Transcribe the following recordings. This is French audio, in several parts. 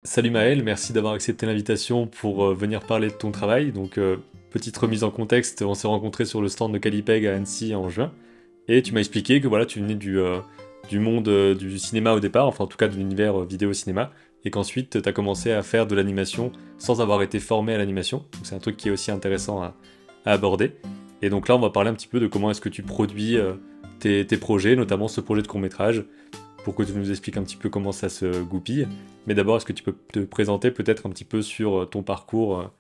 Salut Maël, merci d'avoir accepté l'invitation pour venir parler de ton travail. Petite remise en contexte, on s'est rencontrés sur le stand de Calipeg à Annecy en juin, et tu m'as expliqué que voilà, tu venais du monde du cinéma au départ, enfin en tout cas de l'univers vidéo-cinéma, et qu'ensuite tu as commencé à faire de l'animation sans avoir été formé à l'animation. Donc c'est un truc qui est aussi intéressant à aborder. Et donc là, on va parler un petit peu de comment est-ce que tu produis tes projets, notamment ce projet de court-métrage, pour que tu nous expliques un petit peu comment ça se goupille. Mais d'abord, est-ce que tu peux te présenter peut-être un petit peu sur ton parcours,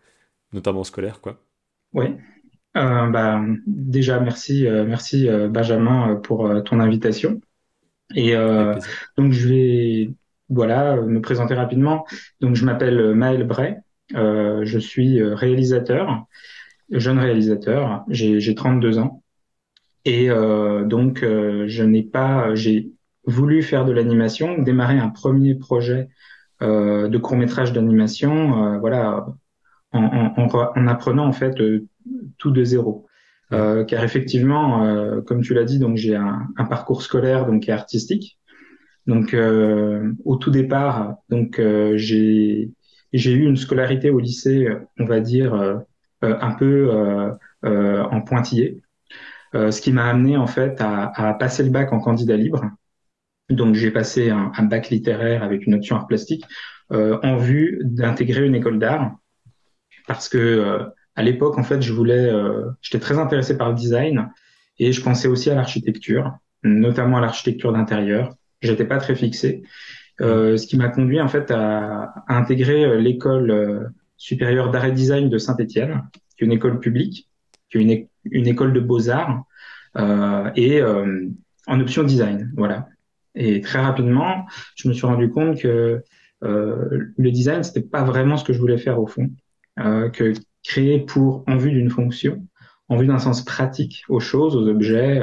notamment scolaire, quoi. Oui, déjà merci Benjamin pour ton invitation. Et Avec plaisir. donc je vais voilà me présenter rapidement. Donc je m'appelle Maël Bray, je suis réalisateur, jeune réalisateur, j'ai 32 ans et je n'ai pas j'ai voulu faire de l'animation, démarrer un premier projet de court-métrage d'animation, voilà en apprenant en fait tout de zéro. Mhm. Car effectivement, comme tu l'as dit, donc j'ai un parcours scolaire donc qui est artistique. Donc au tout départ, j'ai eu une scolarité au lycée, on va dire un peu en pointillé, ce qui m'a amené en fait à passer le bac en candidat libre. Donc j'ai passé un bac littéraire avec une option art plastique en vue d'intégrer une école d'art parce que à l'époque, en fait, j'étais très intéressé par le design et je pensais aussi à l'architecture, notamment à l'architecture d'intérieur. J'étais pas très fixé, Mhm. ce qui m'a conduit en fait à intégrer l'école supérieure d'art et design de Saint-Étienne, qui est une école publique, qui est une école de beaux-arts et en option design, voilà. Et très rapidement, je me suis rendu compte que le design, c'était pas vraiment ce que je voulais faire au fond, que créer en vue d'une fonction, en vue d'un sens pratique aux choses, aux objets,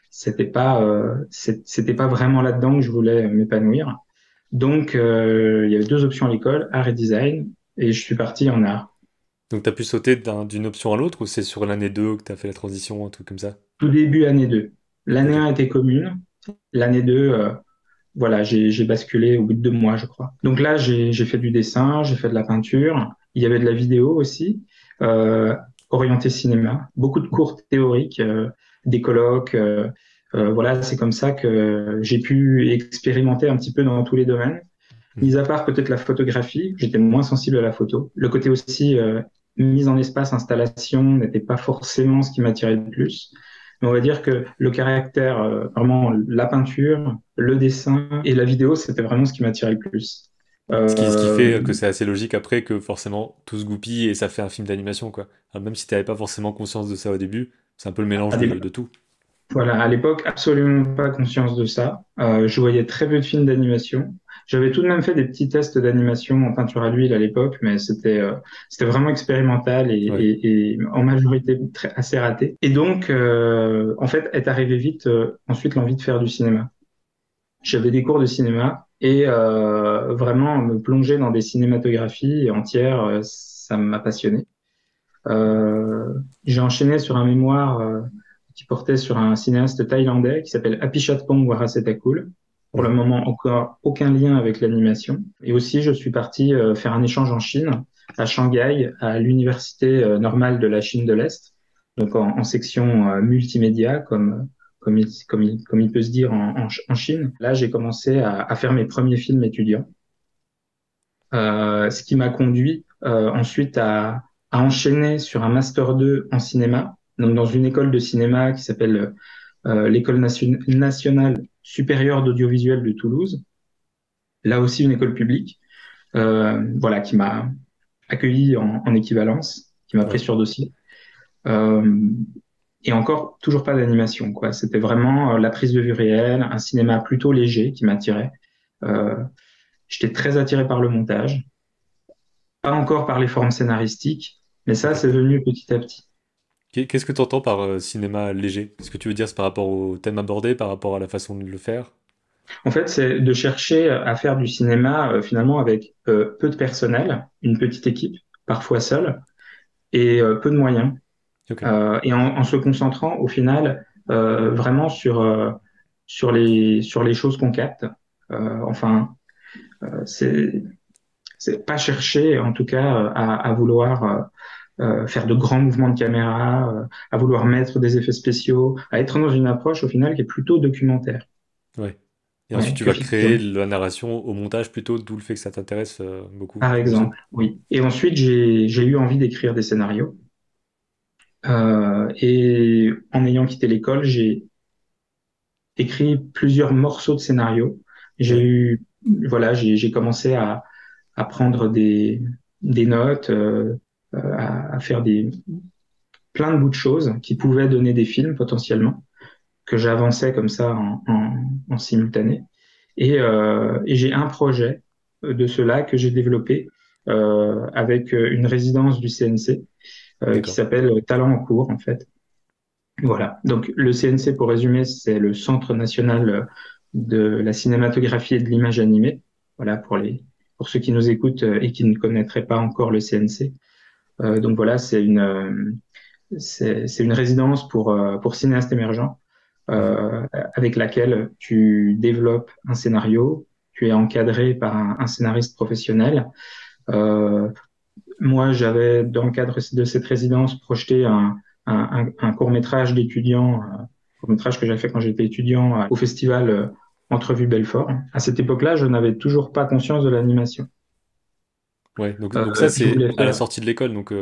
c'était pas vraiment là-dedans que je voulais m'épanouir. Donc, il y avait deux options à l'école, art et design, et je suis parti en art. Donc tu as pu sauter d'une option à l'autre ou c'est sur l'année 2 que tu as fait la transition, un truc comme ça? Tout début année 2. L'année Ok. 1 était commune, l'année 2, voilà, j'ai basculé au bout de 2 mois, je crois. Donc là, j'ai fait du dessin, j'ai fait de la peinture, il y avait de la vidéo aussi, euh, orienté cinéma, beaucoup de cours théoriques, des colloques. Voilà, c'est comme ça que j'ai pu expérimenter un petit peu dans tous les domaines. Mis Mhm. à part peut-être la photographie, j'étais moins sensible à la photo. Le côté aussi mise en espace, installation n'était pas forcément ce qui m'attirait le plus. Mais on va dire que le caractère, vraiment la peinture, le dessin et la vidéo, c'était vraiment ce qui m'attirait le plus. Ce qui fait Euh, que c'est assez logique après que forcément tout se goupille et ça fait un film d'animation, quoi. Alors, même si tu n'avais pas forcément conscience de ça au début, c'est un peu le mélange à de tout. Voilà, à l'époque, absolument pas conscience de ça. Je voyais très peu de films d'animation. J'avais tout de même fait des petits tests d'animation en peinture à l'huile à l'époque, mais c'était vraiment expérimental Ouais. et en majorité assez raté. Et donc, en fait, est arrivé vite ensuite l'envie de faire du cinéma. J'avais des cours de cinéma et vraiment me plonger dans des cinématographies entières, ça m'a passionné. Euh, j'ai enchaîné sur un mémoire qui portait sur un cinéaste thaïlandais qui s'appelle Apichatpong Warasetakul. Pour le Mhm. moment, encore aucun lien avec l'animation. Et aussi, je suis parti faire un échange en Chine, à Shanghai, à l'université normale de la Chine de l'Est, donc en section multimédia, comme il peut se dire en Chine. Là, j'ai commencé à faire mes premiers films étudiants, ce qui m'a conduit ensuite à enchaîner sur un master 2 en cinéma, donc dans une école de cinéma qui s'appelle l'École nationale supérieure d'audiovisuel de Toulouse, là aussi une école publique, voilà, qui m'a accueilli en équivalence, qui m'a pris Ouais. sur dossier. Euh, et encore, toujours pas d'animation, quoi. C'était vraiment la prise de vue réelle, un cinéma plutôt léger qui m'attirait. Euh, J'étais très attiré par le montage, pas encore par les formes scénaristiques, mais ça, Ok. c'est venu petit à petit. Qu'est-ce que tu entends par cinéma léger? Qu'est-ce que tu veux dire? C'est par rapport au thème abordé, par rapport à la façon de le faire? En fait, c'est de chercher à faire du cinéma finalement avec peu de personnel, une petite équipe, parfois seule, et peu de moyens, Ok. et en se concentrant au final vraiment sur les choses qu'on capte. Enfin, c'est c'est pas chercher, en tout cas, à vouloir faire de grands mouvements de caméra, à vouloir mettre des effets spéciaux, à être dans une approche au final qui est plutôt documentaire, Ouais. Et ensuite, ouais, tu que vas créer fiction, la narration au montage plutôt, d'où le fait que ça t'intéresse beaucoup, par j'imagine. exemple. Oui. Et ensuite, j'ai eu envie d'écrire des scénarios. Et en ayant quitté l'école, j'ai écrit plusieurs morceaux de scénarios. J'ai Ouais, eu, voilà, j'ai commencé à prendre des notes, à faire plein de bouts de choses qui pouvaient donner des films potentiellement, que j'avançais comme ça en simultané. Et j'ai un projet de cela que j'ai développé avec une résidence du CNC qui d'accord. s'appelle Talent en cours en fait. Voilà. Donc le CNC, pour résumer, c'est le Centre national de la cinématographie et de l'image animée. Voilà pour ceux qui nous écoutent et qui ne connaîtraient pas encore le CNC. Donc voilà, c'est une résidence pour cinéastes émergents Mhm. avec laquelle tu développes un scénario. Tu es encadré par un scénariste professionnel. Euh, Moi, j'avais, dans le cadre de cette résidence, projeté un court-métrage d'étudiant, court-métrage que j'ai fait quand j'étais étudiant au festival Entrevue Belfort. À cette époque-là, je n'avais toujours pas conscience de l'animation. Ouais, donc ça, Je c'est voulais à la faire. sortie de l'école. Donc,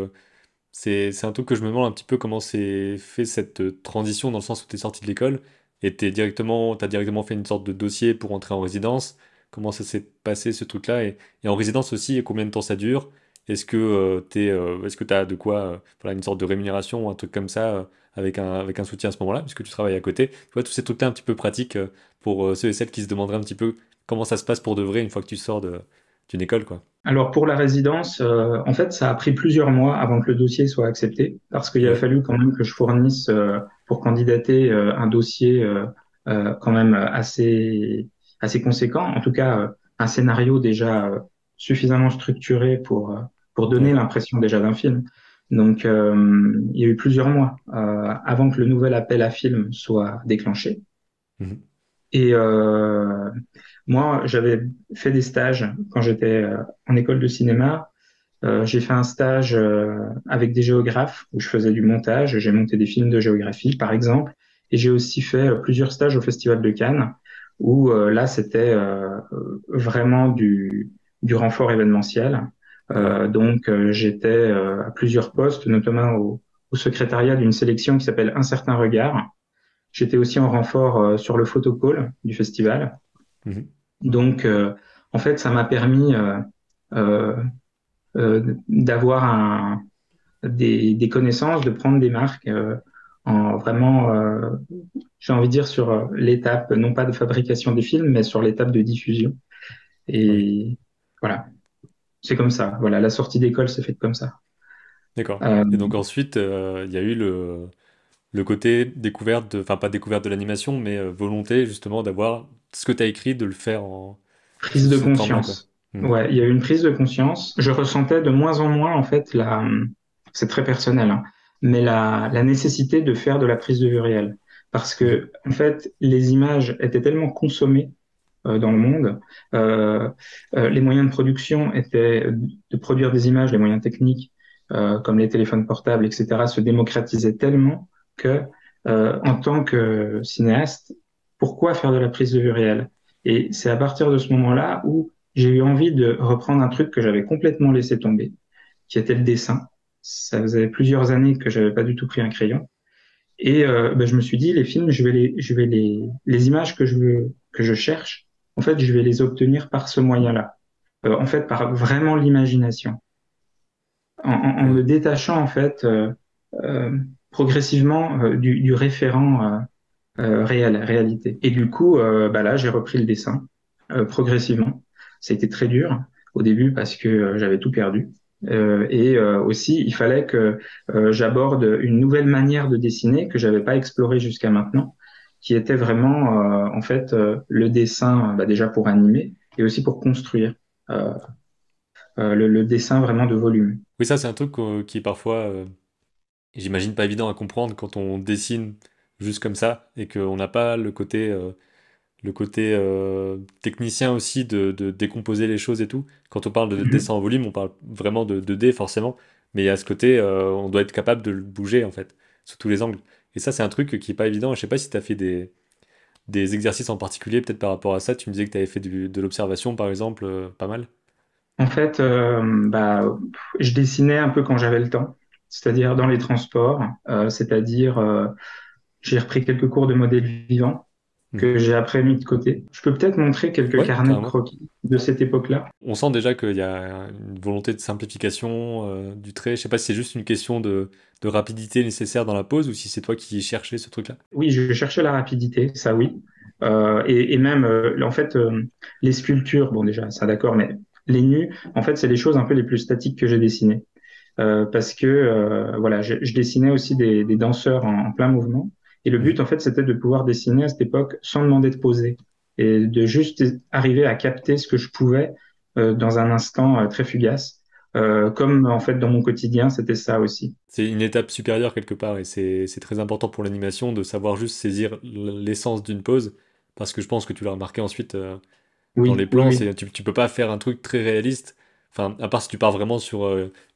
c'est un truc que je me demande un petit peu comment c'est fait cette transition dans le sens où tu es sorti de l'école et t'as directement fait une sorte de dossier pour entrer en résidence. Comment ça s'est passé ce truc-là et en résidence aussi, et combien de temps ça dure? Est-ce que t'as de quoi, voilà, une sorte de rémunération ou un truc comme ça avec un soutien à ce moment-là, puisque tu travailles à côté. Tu vois, tous ces trucs-là un petit peu pratiques pour ceux et celles qui se demanderaient un petit peu comment ça se passe pour de vrai une fois que tu sors d'une école, quoi. Alors pour la résidence, en fait, ça a pris plusieurs mois avant que le dossier soit accepté, parce qu'il a Ouais. fallu quand même que je fournisse pour candidater un dossier quand même assez conséquent, en tout cas un scénario déjà suffisamment structuré pour donner Ouais. l'impression déjà d'un film. Donc il y a eu plusieurs mois avant que le nouvel appel à film soit déclenché. Mhm. Et moi, j'avais fait des stages quand j'étais en école de cinéma. J'ai fait un stage avec des géographes où je faisais du montage. J'ai monté des films de géographie, par exemple. Et j'ai aussi fait plusieurs stages au Festival de Cannes où là, c'était vraiment du renfort événementiel. Ouais. J'étais à plusieurs postes, notamment au secrétariat d'une sélection qui s'appelle Un certain regard. J'étais aussi en renfort sur le photocall du festival. Mhm. Donc, en fait, ça m'a permis euh, d'avoir des connaissances, de prendre des marques en vraiment, j'ai envie de dire, sur l'étape, non pas de fabrication des films, mais sur l'étape de diffusion. Oui. Et voilà, c'est comme ça. Voilà, la sortie d'école s'est faite comme ça. D'accord. Euh, Et donc ensuite, il y a eu le côté découverte, enfin pas découverte de l'animation, mais volonté justement d'avoir ce que tu as écrit, de le faire sous Prise de cette forme-là, quoi. conscience. Mhm. Ouais, il y a eu une prise de conscience. Je ressentais de moins en moins, en fait, c'est très personnel, hein, mais la nécessité de faire de la prise de vue réelle. Parce Mhm. que, en fait, les images étaient tellement consommées dans le monde, euh, les moyens de production étaient de produire des images, les moyens techniques, comme les téléphones portables, etc., se démocratisaient tellement que, en tant que cinéaste, pourquoi faire de la prise de vue réelle? Et c'est à partir de ce moment-là où j'ai eu envie de reprendre un truc que j'avais complètement laissé tomber, qui était le dessin. Ça faisait plusieurs années que j'avais pas du tout pris un crayon. Et je me suis dit, les films, les images que je cherche, en fait, je vais les obtenir par ce moyen-là. En fait, par vraiment l'imagination, en me Ouais. détachant en fait euh, progressivement du référent réel, réalité. Et du coup, là, j'ai repris le dessin progressivement. Ça a été très dur au début parce que j'avais tout perdu. Aussi, il fallait que j'aborde une nouvelle manière de dessiner que j'avais pas explorée jusqu'à maintenant, qui était vraiment en fait le dessin déjà pour animer et aussi pour construire euh, le dessin vraiment de volume. Oui, ça c'est un truc qui est parfois, j'imagine, pas évident à comprendre quand on dessine juste comme ça et qu'on n'a pas le côté technicien aussi de décomposer les choses et tout. Quand on parle de Mhm. dessin en volume, on parle vraiment de 2D forcément, mais il y a ce côté, on doit être capable de le bouger en fait, sous tous les angles. Et ça, c'est un truc qui est pas évident. Je sais pas si tu as fait des exercices en particulier, peut-être par rapport à ça. Tu me disais que tu avais fait de l'observation, par exemple, pas mal. En fait, je dessinais un peu quand j'avais le temps, c'est-à-dire dans les transports, c'est-à-dire j'ai repris quelques cours de modèle vivant Mhm. que j'ai après mis de côté. Je peux peut-être montrer quelques Ouais, carnets de carrément. croquis de cette époque-là. On sent déjà qu'il y a une volonté de simplification du trait. Je sais pas si c'est juste une question de rapidité nécessaire dans la pose ou si c'est toi qui cherchais ce truc-là. Oui, je cherchais la rapidité, ça oui. Et même, en fait, les sculptures, bon déjà, ça d'accord, mais les nus, en fait, c'est les choses un peu les plus statiques que j'ai dessinées. Parce que voilà, je dessinais aussi des danseurs en plein mouvement. Et le but, Mhm. en fait, c'était de pouvoir dessiner à cette époque sans demander de poser et de juste arriver à capter ce que je pouvais dans un instant très fugace. Comme en fait dans mon quotidien, c'était ça aussi. C'est une étape supérieure quelque part et c'est très important pour l'animation de savoir juste saisir l'essence d'une pose parce que je pense que tu l'as remarqué ensuite dans les Oui, oui, plans, oui. tu peux pas faire un truc très réaliste. Enfin, à part si tu pars vraiment sur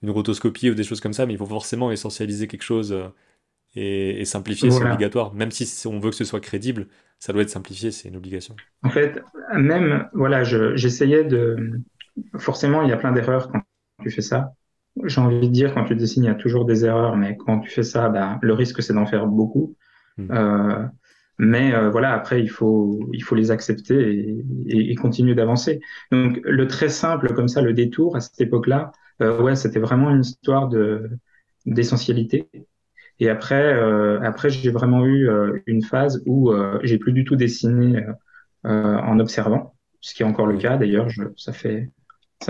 une rotoscopie ou des choses comme ça, mais il faut forcément essentialiser quelque chose et simplifier, c'est Voilà. obligatoire. Même si on veut que ce soit crédible, ça doit être simplifié, c'est une obligation. En fait, même, voilà, j'essayais de. Forcément, il y a plein d'erreurs quand tu fais ça. J'ai envie de dire, quand tu dessines, il y a toujours des erreurs, mais quand tu fais ça, bah, le risque, c'est d'en faire beaucoup. Hmm. Euh, mais voilà, après, il faut les accepter et continuer d'avancer. Donc, le très simple, comme ça, le détour, à cette époque-là, ouais, c'était vraiment une histoire d'essentialité. Et après, j'ai vraiment eu une phase où j'ai plus du tout dessiné en observant, ce qui est encore le Ouais, cas d'ailleurs. Ça fait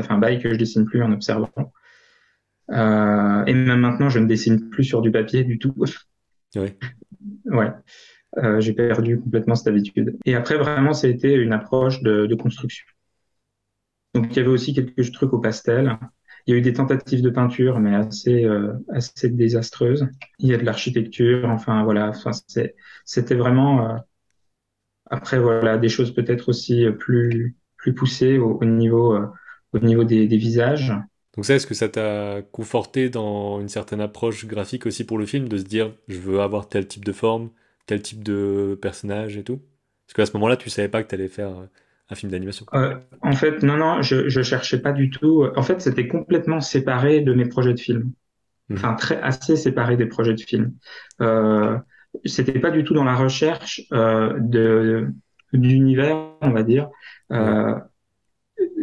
un bail que je dessine plus en observant. Et même maintenant, je ne dessine plus sur du papier du tout. ouais, Ouais, j'ai perdu complètement cette habitude. Et après, vraiment, ça a été une approche de construction. Donc, il y avait aussi quelques trucs au pastel. Il y a eu des tentatives de peinture, mais assez désastreuses. Il y a de l'architecture, enfin voilà. Enfin, c'était vraiment après voilà des choses peut-être aussi plus poussées au niveau des visages. donc ça, est-ce que ça t'a conforté dans une certaine approche graphique aussi pour le film, de se dire, je veux avoir tel type de forme, tel type de personnage et tout? Parce qu'à ce moment-là, tu savais pas que t'allais faire un film d'animation. En fait, non, je cherchais pas du tout. En fait, c'était complètement séparé de mes projets de film. Mhm. Enfin, assez séparé des projets de film. Euh, C'était pas du tout dans la recherche d'univers, on va dire, Ouais, euh,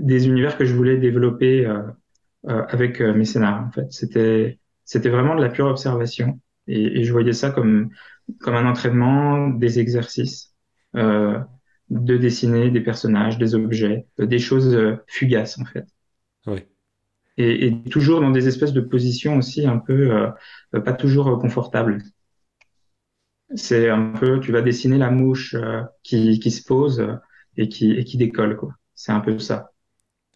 des univers que je voulais développer avec mes scénarios. En fait, c'était vraiment de la pure observation et je voyais ça comme un entraînement, des exercices, euh, de dessiner des personnages, des objets, des choses fugaces en fait. ouais, Et toujours dans des espèces de positions aussi un peu pas toujours confortables. C'est un peu, tu vas dessiner la mouche qui se pose et qui décolle, quoi. C'est un peu ça.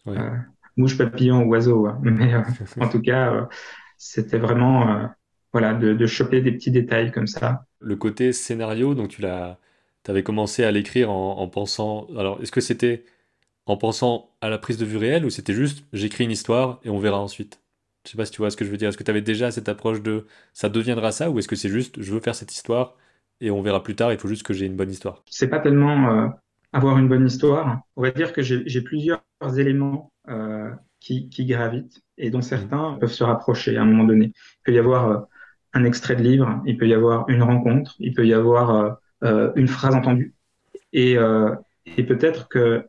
ouais. Euh, Mouche, papillon, oiseau, hein. Mais en tout cas, c'était vraiment voilà, de choper des petits détails comme ça. Le côté scénario, donc t'avais commencé à l'écrire en pensant. Alors, est-ce que c'était en pensant à la prise de vue réelle ou c'était juste j'écris une histoire et on verra ensuite? Je sais pas si tu vois ce que je veux dire. Est-ce que tu avais déjà cette approche de ça deviendra ça ou est-ce que c'est juste je veux faire cette histoire et on verra plus tard, il faut juste que j'ai une bonne histoire? C'est pas tellement avoir une bonne histoire. On va dire que j'ai plusieurs éléments qui gravitent et dont Mhm. certains peuvent se rapprocher à un moment donné. Il peut y avoir un extrait de livre, il peut y avoir une rencontre, il peut y avoir une phrase entendue. Et, euh, et peut-être que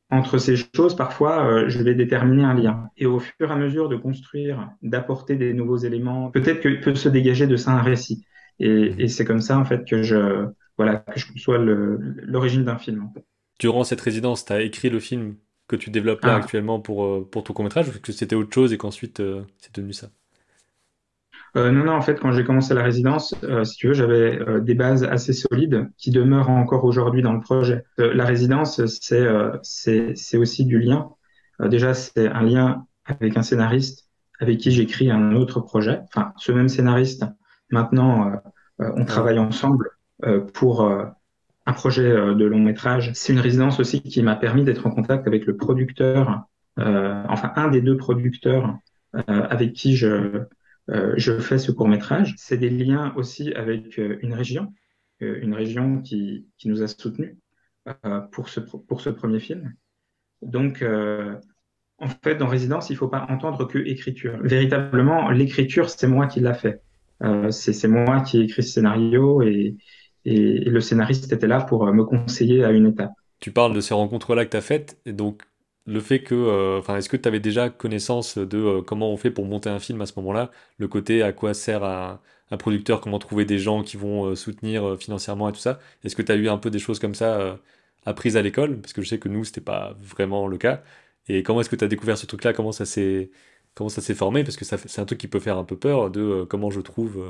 entre ces choses, parfois, je vais déterminer un lien. Et au fur et à mesure de construire, d'apporter des nouveaux éléments, peut-être que peut se dégager de ça un récit. Et Mhm. c'est comme ça, en fait, voilà, que je conçois l'origine d'un film, en fait. Durant cette résidence, tu as écrit le film que tu développes là Ah, actuellement pour ton court-métrage ou que c'était autre chose et qu'ensuite c'est devenu ça? non, en fait, quand j'ai commencé la résidence, si tu veux, j'avais des bases assez solides qui demeurent encore aujourd'hui dans le projet. La résidence, c'est aussi du lien. Déjà, c'est un lien avec un scénariste avec qui Mhm. j'écris un autre projet. Enfin, ce même scénariste, maintenant, on Ah ouais. travaille ensemble pour un projet de long métrage. C'est une résidence aussi qui m'a permis d'être en contact avec le producteur, enfin un des deux producteurs avec qui je fais ce court métrage. C'est des liens aussi avec une région qui nous a soutenus pour ce premier film. Donc, en fait, dans Résidence, il faut pas entendre que écriture. Véritablement, l'écriture, c'est moi qui l'a fait. C'est moi qui ai écrit ce scénario et le scénariste était là pour me conseiller à une étape. Tu parles de ces rencontres-là que tu as faites, et donc le fait que, enfin, est-ce que tu avais déjà connaissance de comment on fait pour monter un film à ce moment-là, le côté à quoi sert un producteur, comment trouver des gens qui vont soutenir financièrement et tout ça, est-ce que tu as eu un peu des choses comme ça apprises à l'école? Parce que je sais que nous, c'était pas vraiment le cas. Et comment est-ce que tu as découvert ce truc-là? Comment ça s'est formé? Parce que c'est un truc qui peut faire un peu peur de comment je trouve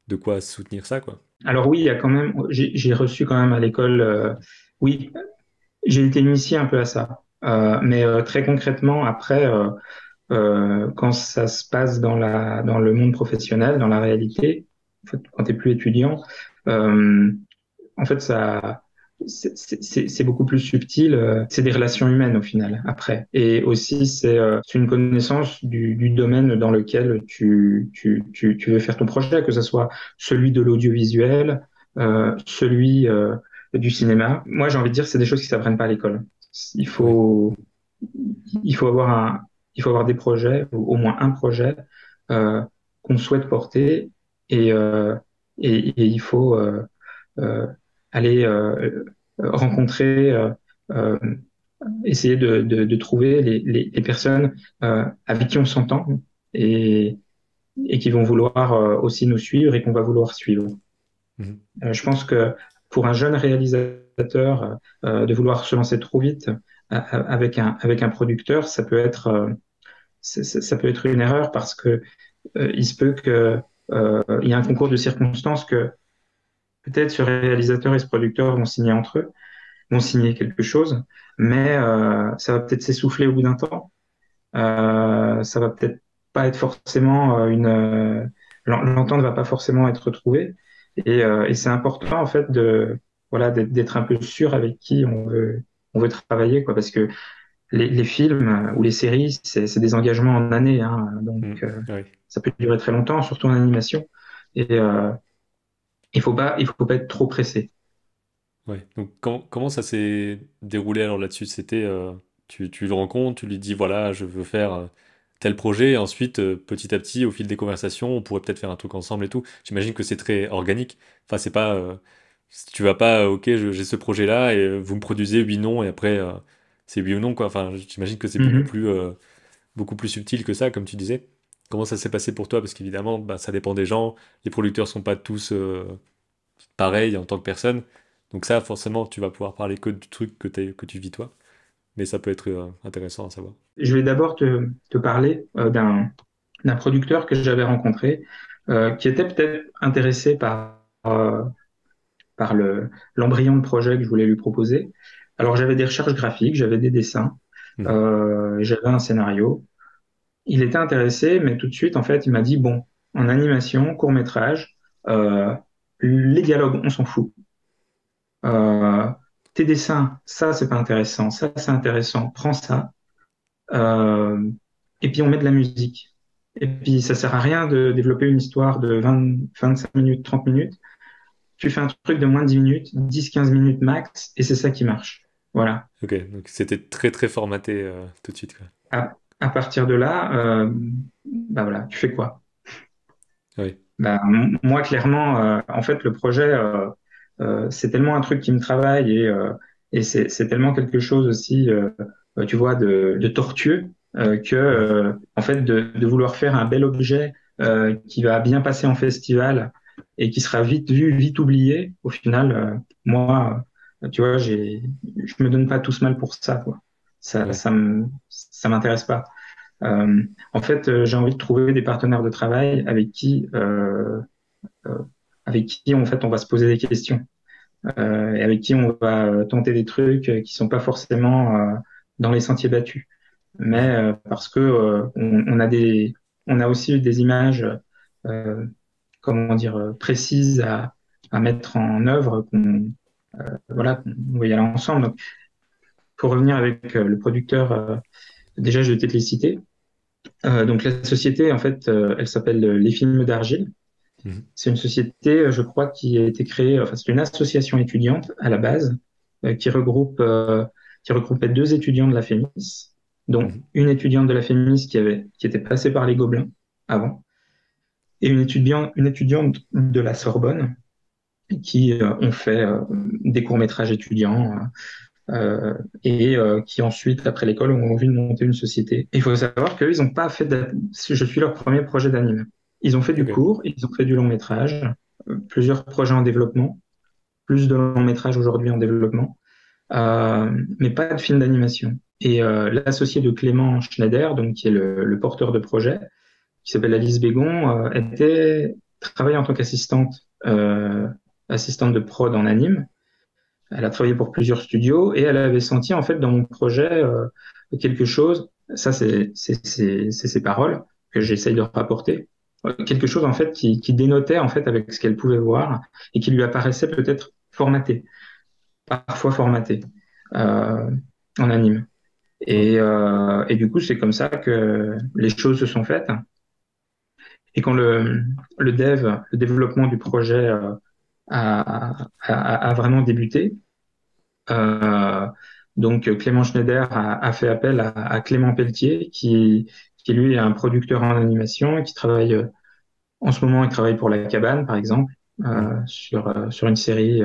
de quoi soutenir ça, quoi. Alors oui, il y a quand même, j'ai reçu quand même à l'école, oui, j'ai été initié un peu à ça. Mais très concrètement, après, quand ça se passe dans le monde professionnel, dans la réalité, en fait, quand tu n'es plus étudiant, euh, en fait, c'est beaucoup plus subtil. C'est des relations humaines au final, après. Et aussi, c'est une connaissance du domaine dans lequel tu veux faire ton projet, que ce soit celui de l'audiovisuel, celui du cinéma. Moi, j'ai envie de dire, c'est des choses qui s'apprennent pas à l'école. Il Ouais. faut, il faut avoir il faut avoir des projets, ou au moins un projet euh, qu'on souhaite porter, et, et il faut euh, aller rencontrer, euh, essayer de trouver les personnes avec qui on s'entend et, et qui vont vouloir aussi nous suivre et qu'on va vouloir suivre. Mhm. Je pense que pour un jeune réalisateur, de vouloir se lancer trop vite avec un producteur, ça peut être, ça peut être une erreur parce que il se peut que il y a un concours de circonstances que peut-être ce réalisateur et ce producteur vont signer entre eux, vont signer quelque chose, mais ça va peut-être s'essouffler au bout d'un temps. Ça va peut-être pas être forcément l'entente va pas forcément être retrouvée. Et c'est important en fait de voilà d'être un peu sûr avec qui on veut travailler quoi, parce que les films ou les séries c'est des engagements en années, hein, donc Mhm. Ouais. ça peut durer très longtemps, surtout en animation. Et il faut pas être trop pressé. Ouais. Donc comment ça s'est déroulé alors là-dessus? C'était tu le rencontres, tu lui dis voilà, je veux faire tel projet, et ensuite petit à petit, au fil des conversations, on pourrait peut-être faire un truc ensemble et tout. J'imagine que c'est très organique. Enfin, c'est pas tu vas pas ok, j'ai ce projet-là et vous me produisez oui non et après c'est oui ou non quoi. Enfin, j'imagine que c'est Mhm. beaucoup plus subtil que ça, comme tu disais. Comment ça s'est passé pour toi? Parce qu'évidemment, bah, ça dépend des gens. Les producteurs sont pas tous pareil en tant que personne. Donc ça, forcément, tu vas pouvoir parler que du truc que tu vis toi. Mais ça peut être intéressant à savoir. Je vais d'abord te parler d'un producteur que j'avais rencontré, qui était peut-être intéressé par l'embryon de projet que je voulais lui proposer. Alors j'avais des recherches graphiques, j'avais des dessins, Mhm. j'avais un scénario. Il était intéressé, mais tout de suite, en fait, il m'a dit, bon, en animation, court métrage, euh, les dialogues, on s'en fout. Euh, tes dessins, ça, c'est pas intéressant. Ça, c'est intéressant. Prends ça. Euh, et puis on met de la musique. Et puis ça sert à rien de développer une histoire de 25 minutes, 30 minutes. Tu fais un truc de moins de 10 minutes, 10-15 minutes max, et c'est ça qui marche. Voilà. Ok, donc c'était très très formaté tout de suite, quoi. À partir de là, bah voilà, tu fais quoi? Oui. Bah, moi, clairement, en fait, le projet, c'est tellement un truc qui me travaille et c'est tellement quelque chose aussi, tu vois, de tortueux que, Mhm. en fait, de vouloir faire un bel objet qui va bien passer en festival et qui sera vite vu, vite oublié, au final, moi, tu vois, je me donne pas tout ce mal pour ça, quoi. Ouais. Ça m'intéresse pas. En fait, j'ai envie de trouver des partenaires de travail euh, avec qui en fait on va se poser des questions et avec qui on va tenter des trucs qui sont pas forcément dans les sentiers battus, mais Mhm. parce que on a aussi des images comment dire précises à mettre en œuvre voilà, on va y aller ensemble. Donc, pour revenir avec le producteur, déjà, je vais peut-être les citer. Donc, la société, en fait, elle s'appelle Les Films d'Argile. Mhm. C'est une société, je crois, qui a été créée, enfin, c'est une association étudiante à la base, qui regroupait deux étudiants de la FEMIS, dont Mhm. une étudiante de la FEMIS qui était passée par les Gobelins avant, et une étudiante de la Sorbonne qui ont fait des courts-métrages étudiants et qui ensuite, après l'école, ont envie de monter une société. Il faut savoir qu'eux, ils n'ont pas fait je suis leur premier projet d'anime. Ils ont fait du Ok. court, ils ont fait du long métrage, plusieurs projets en développement, plus de long métrage aujourd'hui en développement, mais pas de film d'animation. Et l'associé de Clément Schneider, donc qui est le porteur de projet, qui s'appelle Alice Bégon, travaillait en tant qu'assistante assistante de prod en anime. Elle a travaillé pour plusieurs studios et elle avait senti en fait dans mon projet quelque chose. Ça, c'est ses paroles que j'essaye de rapporter. Quelque chose en fait qui dénotait en fait avec ce qu'elle pouvait voir et qui lui apparaissait peut-être formaté, parfois formaté euh, en anime. Ouais. Et du coup, c'est comme ça que les choses se sont faites. Et quand le développement du projet a vraiment débuté, euh, donc Clément Schneider a fait appel à Clément Pelletier, qui lui est un producteur en animation et qui travaille en ce moment, il travaille pour La Cabane, par exemple, Mhm. sur une série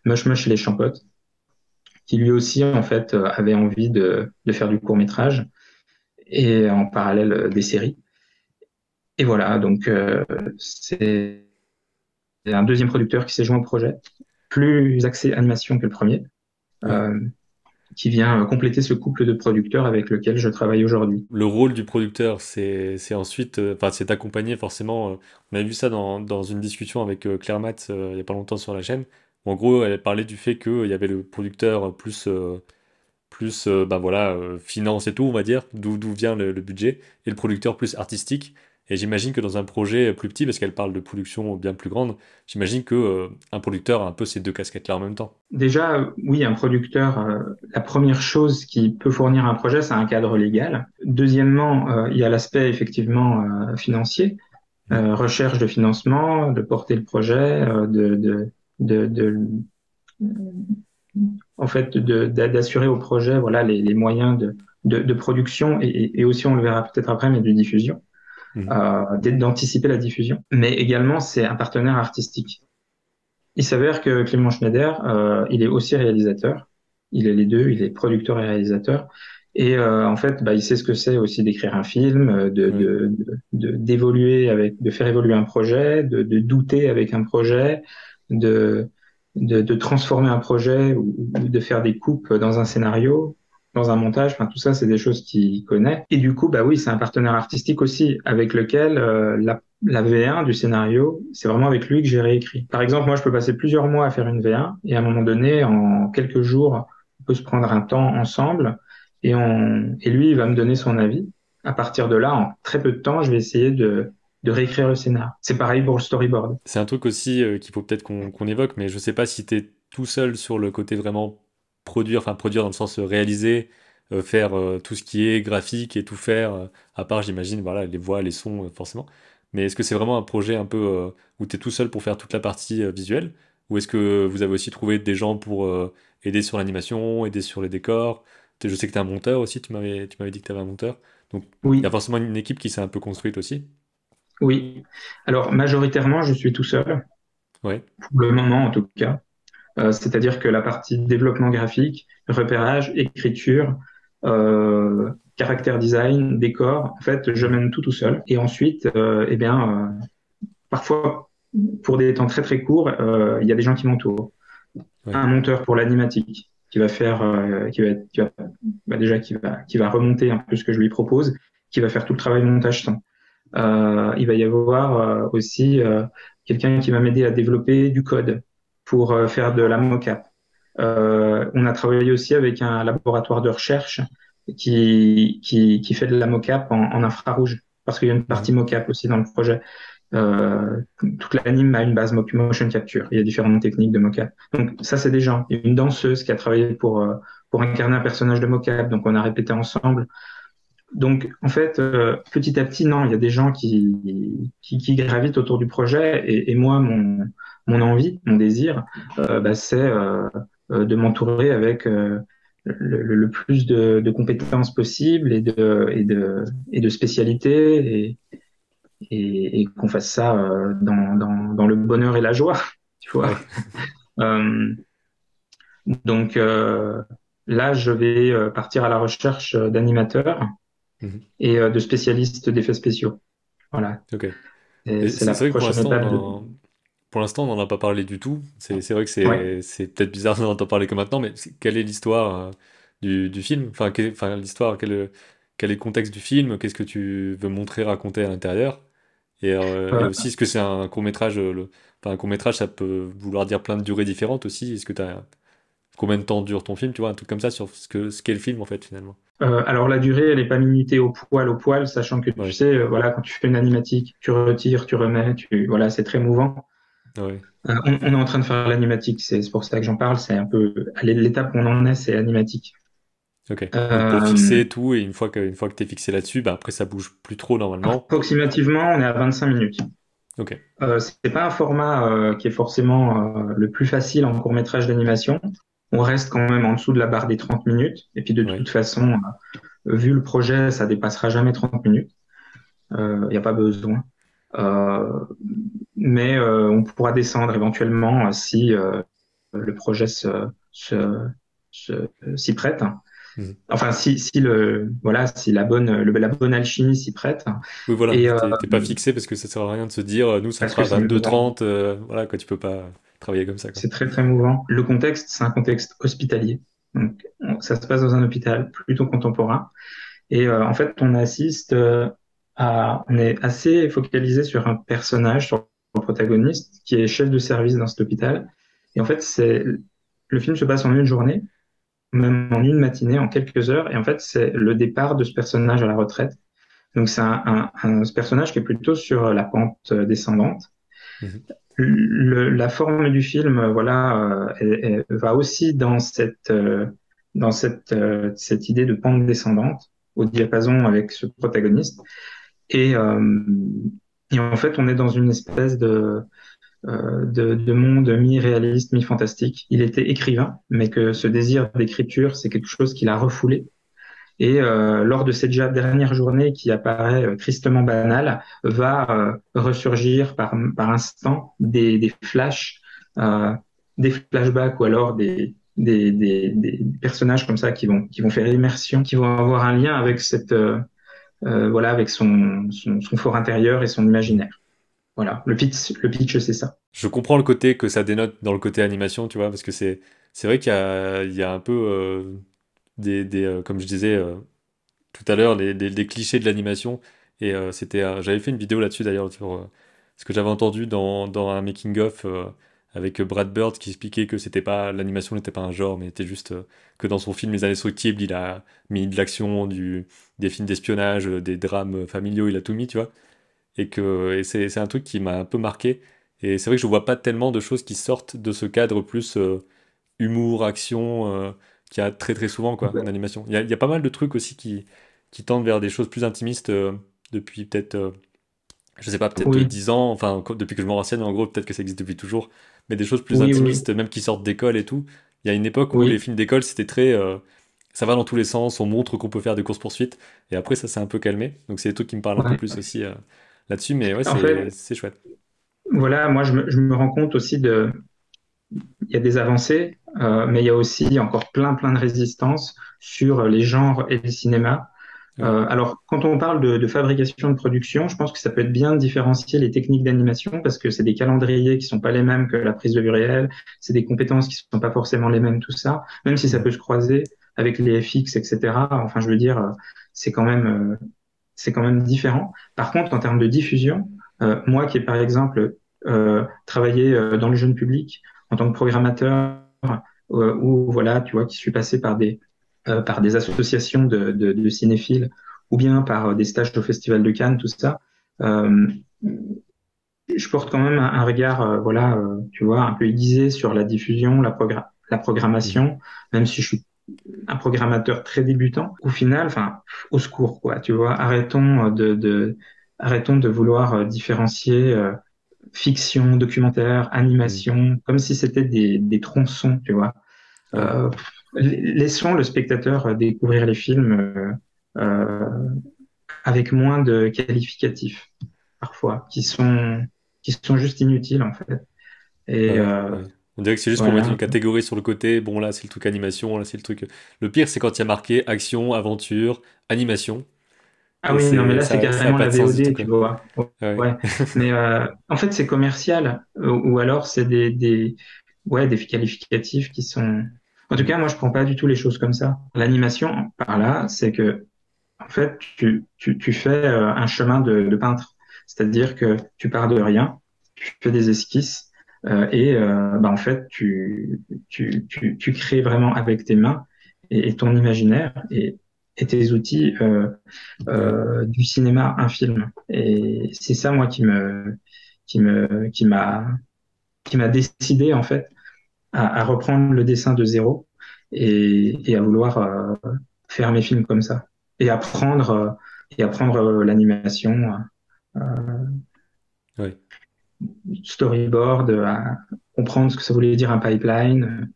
Mush Mush et les Champottes, qui lui aussi en fait avait envie de faire du court métrage et en parallèle des séries. Et voilà, donc c'est un deuxième producteur qui s'est joint au projet, plus axé animation que le premier, Ouais. euh, qui vient compléter ce couple de producteurs avec lequel je travaille aujourd'hui. Le rôle du producteur, c'est ensuite, enfin, c'est d'accompagner forcément. On a vu ça dans une discussion avec Claire Matt il y a pas longtemps sur la chaîne. Où, en gros, elle parlait du fait qu'il y avait le producteur plus bah voilà, finance et tout, on va dire, d'où vient le budget, et le producteur plus artistique. Et j'imagine que dans un projet plus petit, parce qu'elle parle de production bien plus grande, j'imagine que un producteur a un peu ces deux casquettes-là en même temps. Déjà, oui, un producteur, la première chose qui peut fournir un projet, c'est un cadre légal. Deuxièmement, il y a l'aspect effectivement financier, Mhm. recherche de financement, de porter le projet, de, en fait, d'assurer au projet, voilà, les moyens de production et aussi, on le verra peut-être après, mais de diffusion, Mhm. d'anticiper la diffusion. Mais également, c'est un partenaire artistique. Il s'avère que Clément Schneider, il est aussi réalisateur. Il est les deux, il est producteur et réalisateur. Et en fait, bah, il sait ce que c'est aussi d'écrire un film, Ouais. d'évoluer avec, de faire évoluer un projet, de douter avec un projet, de, de transformer un projet ou de faire des coupes dans un scénario, dans un montage. Enfin, tout ça, c'est des choses qu'il connaît. Et du coup, bah oui, c'est un partenaire artistique aussi avec lequel la V1 du scénario, c'est vraiment avec lui que j'ai réécrit. Par exemple, moi, je peux passer plusieurs mois à faire une V1 et à un moment donné, en quelques jours, on peut se prendre un temps ensemble et lui, il va me donner son avis. À partir de là, en très peu de temps, je vais essayer de réécrire le scénar. C'est pareil pour le storyboard. C'est un truc aussi qu'il faut peut-être qu'on évoque, mais je sais pas si t'es tout seul sur le côté vraiment produire, enfin produire dans le sens réaliser, faire tout ce qui est graphique et tout faire, à part j'imagine, voilà, les voix, les sons, forcément. Mais est-ce que c'est vraiment un projet un peu où t'es tout seul pour faire toute la partie visuelle? Ou est-ce que vous avez aussi trouvé des gens pour aider sur l'animation, aider sur les décors? Je sais que t'es un monteur aussi, tu m'avais dit que t'avais un monteur. Donc il y a Oui, forcément une équipe qui s'est un peu construite aussi. oui. Alors, majoritairement, je suis tout seul, Ouais. pour le moment en tout cas. C'est-à-dire que la partie développement graphique, repérage, écriture, caractère design, décor, en fait, je Mhm. mène tout seul. Et ensuite, eh bien, parfois, pour des temps très très courts, il y a des gens qui m'entourent. Ouais. Un monteur pour l'animatique qui va faire, bah, déjà qui va remonter un peu ce que je lui propose, qui va faire tout le travail de montage son. Il va y avoir aussi quelqu'un qui va m'aider à développer du code pour faire de la mocap. On a travaillé aussi avec un laboratoire de recherche qui fait de la mocap en infrarouge, parce qu'il y a une Mhm. partie mocap aussi dans le projet. toute l'anime a une base motion capture. Il y a différentes techniques de mocap. Donc ça, c'est des gens. Il y a une danseuse qui a travaillé pour incarner un personnage de mocap. Donc on a répété ensemble. Donc en fait, petit à petit, non, il y a des gens qui gravitent autour du projet. Et moi, mon envie, mon désir, c'est de m'entourer avec le plus de compétences possibles et de spécialités et qu'on fasse ça dans le bonheur et la joie, tu vois. Ouais. Euh, donc là, je vais partir à la recherche d'animateurs Mhm. et de spécialistes d'effets spéciaux. Voilà, Ok. et Et c'est c'est la vrai que prochaine étape de. pour l'instant, on n'en a pas parlé du tout. C'est vrai que Ouais. c'est peut-être bizarre d'en entendre parler que maintenant, mais quelle est l'histoire du film? Enfin, enfin l'histoire, quel est le contexte du film? Qu'est-ce que tu veux montrer, raconter à l'intérieur? Et Euh, aussi, est-ce que c'est un court-métrage enfin, un court-métrage, ça peut vouloir dire plein de durées différentes aussi. Est-ce que tu as combien de temps dure ton film, tu vois, un truc comme ça sur ce qu'est le film en fait finalement. alors la durée, elle n'est pas minutée au poil, sachant que tu Ouais, sais, voilà, quand tu fais une animatique, tu retires, tu remets, voilà, c'est très mouvant. ouais, On est en train de faire l'animatique, c'est pour ça que j'en parle. C'est un peu l'étape où on en est, c'est animatique. ok. Donc pour Euh, fixer tout, et une fois que t'es fixé là-dessus, bah après ça bouge plus trop normalement. Approximativement, on est à 25 minutes. Ok, C'est pas un format qui est forcément le plus facile en court-métrage d'animation. On reste quand même en dessous de la barre des 30 minutes. Et puis de ouais. toute façon, vu le projet, ça dépassera jamais 30 minutes. Il n'y a pas besoin. Euh, mais on pourra descendre éventuellement si le projet s'y prête. Mhm. Enfin, voilà, si la bonne alchimie s'y prête. Oui, voilà, Et t'es pas fixé parce que ça sert à rien de se dire, nous ça parce que sera c'est vingt-deux mouvant. trente voilà, quoi, tu peux pas travailler comme ça, quoi. C'est très très mouvant. Le contexte, c'est un contexte hospitalier. Donc, ça se passe dans un hôpital plutôt contemporain. Et en fait, on est assez focalisé sur un personnage, sur le protagoniste, qui est chef de service dans cet hôpital. Et en fait, le film se passe en une journée, même en une matinée, en quelques heures. Et en fait, c'est le départ de ce personnage à la retraite. Donc, c'est ce personnage qui est plutôt sur la pente descendante. Mhm. La forme du film, voilà, elle va aussi cette idée de pente descendante au diapason avec ce protagoniste. Et, euh, et en fait, on est dans une espèce de monde mi-réaliste, mi-fantastique. Il était écrivain, mais que ce désir d'écriture, c'est quelque chose qu'il a refoulé. Et lors de cette dernière journée qui apparaît tristement banale, va ressurgir par instant des flashs, euh, des flashbacks ou alors des personnages comme ça qui vont faire immersion, qui vont avoir un lien avec voilà, avec son fort intérieur et son imaginaire. Voilà, le pitch, c'est ça. Je comprends le côté que ça dénote dans le côté animation, tu vois, parce que c'est vrai qu'il y a un peu comme je disais tout à l'heure, des clichés de l'animation. Et j'avais fait une vidéo là-dessus d'ailleurs sur ce que j'avais entendu dans un making-of avec Brad Bird qui expliquait que c'était pas l'animation n'était pas un genre, mais était juste que dans son film Les Indestructibles, il a mis de l'action, des films d'espionnage, des drames familiaux, il a tout mis, tu vois. Et c'est un truc qui m'a un peu marqué. Et c'est vrai que je vois pas tellement de choses qui sortent de ce cadre plus humour, action, qu'il y a très très souvent quoi, en animation. Il y a pas mal de trucs aussi qui tendent vers des choses plus intimistes depuis peut-être, je sais pas, peut-être Oui, 10 ans, enfin depuis que je me renseigne, en gros, peut-être que ça existe depuis toujours, mais des choses plus oui, oui, intimistes, même qui sortent d'école et tout. Il y a une époque où les oui. films d'école, c'était très... ça va dans tous les sens, on montre qu'on peut faire des courses-poursuites, et après ça s'est un peu calmé. Donc c'est des trucs qui me parlent un peu Ouais. plus aussi là-dessus, mais ouais, En c'est fait, c'est chouette. voilà, moi, je me rends compte aussi il y a des avancées, mais il y a aussi encore plein de résistances sur les genres et le cinéma. Ouais. Alors, quand on parle de fabrication de production, je pense que ça peut être bien de différencier les techniques d'animation parce que c'est des calendriers qui sont pas les mêmes que la prise de vue réelle, c'est des compétences qui sont pas forcément les mêmes, tout ça, même si ça Mhm. peut se croiser avec les FX, etc. Enfin, je veux dire, c'est quand même, c'est quand même différent. Par contre, en termes de diffusion, moi qui ai par exemple travaillé dans le jeune public en tant que programmateur, ou voilà, tu vois, qui suis passé par des associations de cinéphiles ou bien par des stages au Festival de Cannes, tout ça. Euh, je porte quand même un regard, voilà, tu vois, un peu aiguisé sur la diffusion, la Mhm. programmation, même si je suis un programmateur très débutant. Au final, enfin, au secours, quoi, tu vois, arrêtons de vouloir différencier fiction, documentaire, Mhm. animation, comme si c'était des tronçons, tu vois. Ouais. Laissons le spectateur découvrir les films euh, avec moins de qualificatifs, parfois, qui sont juste inutiles, en fait. Et Ouais, ouais. On dirait que c'est juste pour mettre une voilà. catégorie sur le côté. Bon, là, c'est le truc animation, là, c'est le truc. Le pire, c'est quand il y a marqué action, aventure, animation. Ah Et oui, non, mais là, c'est ça a carrément pas la de sens du tout, VOD, quoi. tu vois. Ouais. Ouais. Mais en fait, c'est commercial, ou alors c'est ouais, des qualificatifs qui sont. En tout Mm. cas, moi, je prends pas du tout les choses comme ça. L'animation, par là, c'est que, en fait, tu fais un chemin de peintre. C'est-à-dire que tu pars de rien, tu fais des esquisses, bah, en fait, tu crées vraiment avec tes mains et ton imaginaire et tes outils. Ouais. Du cinéma un film. Et c'est ça, moi, qui me, qui m'a décidé, en fait, à reprendre le dessin de zéro et à vouloir faire mes films comme ça. Et apprendre l'animation, euh, Ouais. storyboard, à comprendre ce que ça voulait dire un pipeline,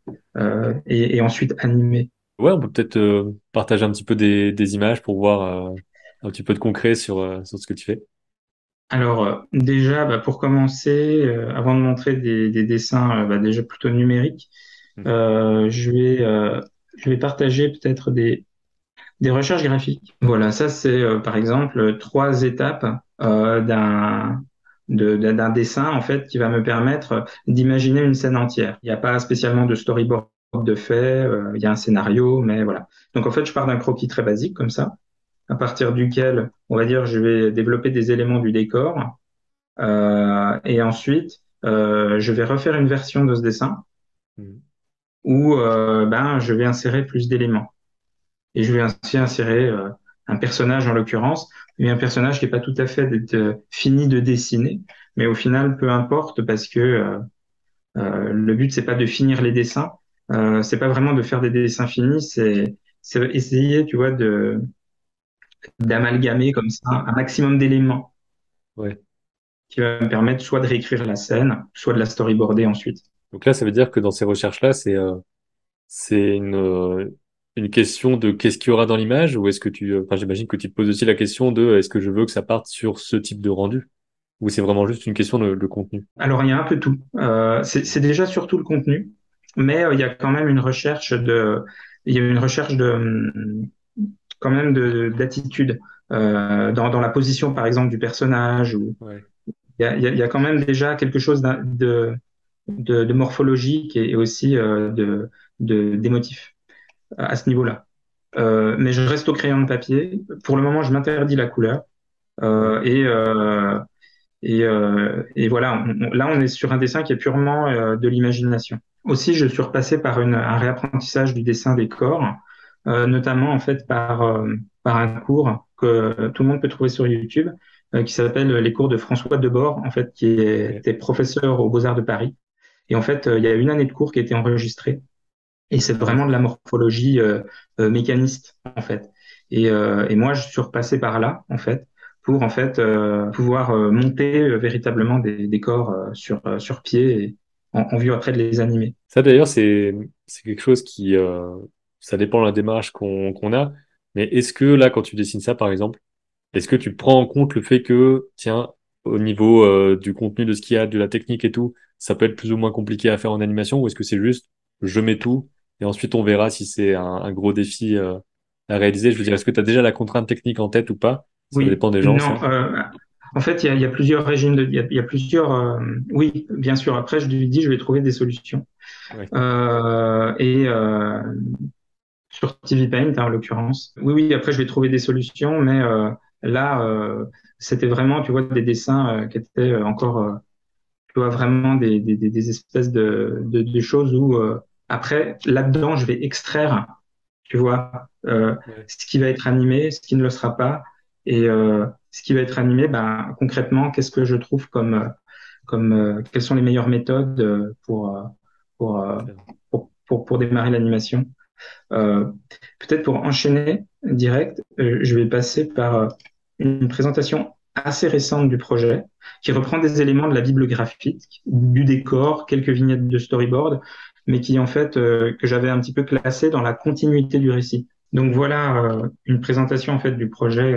et ensuite animer. Ouais, on peut peut-être partager un petit peu des images pour voir un petit peu de concret sur ce que tu fais. Alors déjà, bah, pour commencer, avant de montrer des dessins bah, déjà plutôt numériques, Mhm. euh, je vais, euh, je vais partager peut-être des recherches graphiques. Voilà, ça c'est par exemple trois étapes d'un dessin en fait qui va me permettre d'imaginer une scène entière. Il n'y a pas spécialement de storyboard de fait, il y a un scénario, mais voilà. Donc en fait, je pars d'un croquis très basique comme ça, à partir duquel, on va dire, je vais développer des éléments du décor et ensuite, je vais refaire une version de ce dessin Mhm. où ben, je vais insérer plus d'éléments. Et je vais ainsi insérer un personnage en l'occurrence, mais un personnage qui n'est pas tout à fait fini de dessiner. Mais au final, peu importe parce que le but, c'est pas de finir les dessins. C'est pas vraiment de faire des dessins finis, c'est essayer, tu vois, d'amalgamer comme ça un maximum d'éléments Ouais. qui va me permettre soit de réécrire la scène, soit de la storyboarder ensuite. Donc là, ça veut dire que dans ces recherches-là, c'est une question de qu'est-ce qu'il y aura dans l'image ou est-ce que enfin, j'imagine que tu te poses aussi la question de est-ce que je veux que ça parte sur ce type de rendu ou c'est vraiment juste une question de contenu. Alors, il y a un peu tout. C'est déjà surtout le contenu, mais il y a quand même il y a une recherche quand même d'attitude dans la position, par exemple, du personnage. Ouais. Il y a quand même déjà quelque chose de morphologique et aussi d'émotif à ce niveau-là. Mais je reste au crayon de papier. Pour le moment, je m'interdis la couleur. Ouais. Euh, et, euh, et voilà, là, on est sur un dessin qui est purement de l'imagination. Aussi, je suis repassé par un réapprentissage du dessin des corps, notamment en fait par un cours que tout le monde peut trouver sur YouTube, qui s'appelle les cours de François Debord, en fait, qui Ok. était professeur aux Beaux-Arts de Paris. Et en fait, il y a une année de cours qui a été enregistrée, et c'est Ah ouais. vraiment de la morphologie mécaniste, en fait. Et moi, je suis repassé par là, en fait, pour en fait pouvoir monter véritablement des corps sur pied et en vue après de les animer. Ça d'ailleurs, c'est quelque chose qui ça dépend de la démarche qu'on a. Mais est-ce que là, quand tu dessines ça, par exemple, est-ce que tu prends en compte le fait que, tiens, au niveau du contenu de ce qu'il y a, de la technique et tout, ça peut être plus ou moins compliqué à faire en animation, ou est-ce que c'est juste je mets tout et ensuite on verra si c'est un gros défi à réaliser? Je veux dire, est-ce que tu as déjà la contrainte technique en tête ou pas? Ça Oui, dépend des gens, non. ça. En fait, il y a plusieurs régimes il y a plusieurs. Oui, bien sûr. Après, je lui dis, je vais trouver des solutions. Ouais. Et sur TV Paint, hein, en l'occurrence. Oui, oui. Après, je vais trouver des solutions, mais là, c'était vraiment, tu vois, des dessins qui étaient encore, tu vois, vraiment des espèces de choses où après, là-dedans, je vais extraire, tu vois, Ouais. ce qui va être animé, ce qui ne le sera pas. Et ce qui va être animé, ben, concrètement, qu'est-ce que je trouve quelles sont les meilleures méthodes pour, euh, Clair. pour démarrer l'animation. Euh, Peut-être pour enchaîner direct, je vais passer par une présentation assez récente du projet qui reprend des éléments de la bible graphique, du décor, quelques vignettes de storyboard, mais qui en fait que j'avais un petit peu classé dans la continuité du récit. Donc voilà une présentation en fait du projet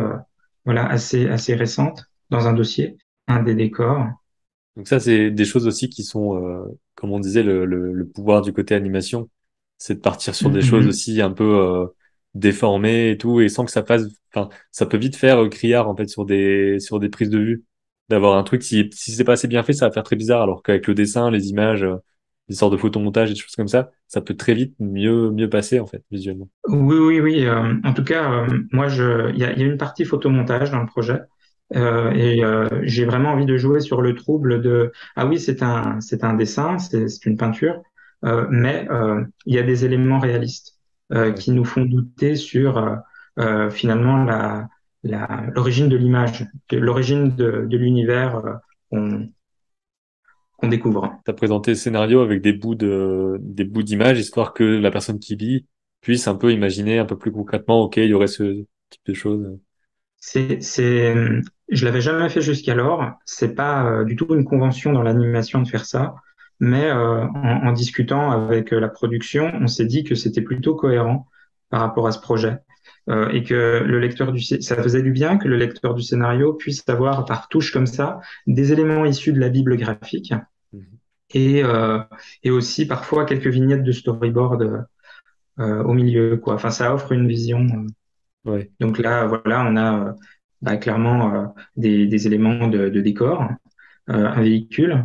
voilà assez récente dans un dossier, un des décors. Donc ça, c'est des choses aussi qui sont, comme on disait, le pouvoir du côté animation, c'est de partir sur des choses Mhm. aussi un peu déformées et tout, et sans que ça fasse, enfin, ça peut vite faire criard en fait sur des prises de vue, d'avoir un truc si c'est pas assez bien fait, ça va faire très bizarre, alors qu'avec le dessin, les images, les sortes de photomontage et des choses comme ça peut très vite mieux passer en fait visuellement. Oui, oui, oui. En tout cas, moi, il y a une partie photomontage dans le projet, et j'ai vraiment envie de jouer sur le trouble de ah oui, c'est un dessin, c'est une peinture, mais il y a des éléments réalistes Ouais. qui nous font douter sur finalement l'origine de l'image, l'origine de l'univers qu'on qu'on découvre. T'as présenté le scénario avec des bouts d'images, histoire que la personne qui lit puisse un peu imaginer un peu plus concrètement, ok, il y aurait ce type de choses. C'est, je l'avais jamais fait jusqu'alors. C'est pas du tout une convention dans l'animation de faire ça, mais en discutant avec la production, on s'est dit que c'était plutôt cohérent par rapport à ce projet. Et que ça faisait du bien que le lecteur du scénario puisse avoir par touche comme ça des éléments issus de la bible graphique Mhm. et, euh, et aussi parfois quelques vignettes de storyboard au milieu, quoi. Enfin, ça offre une vision. Ouais. Donc là, voilà, on a bah, clairement des éléments de décor, un véhicule,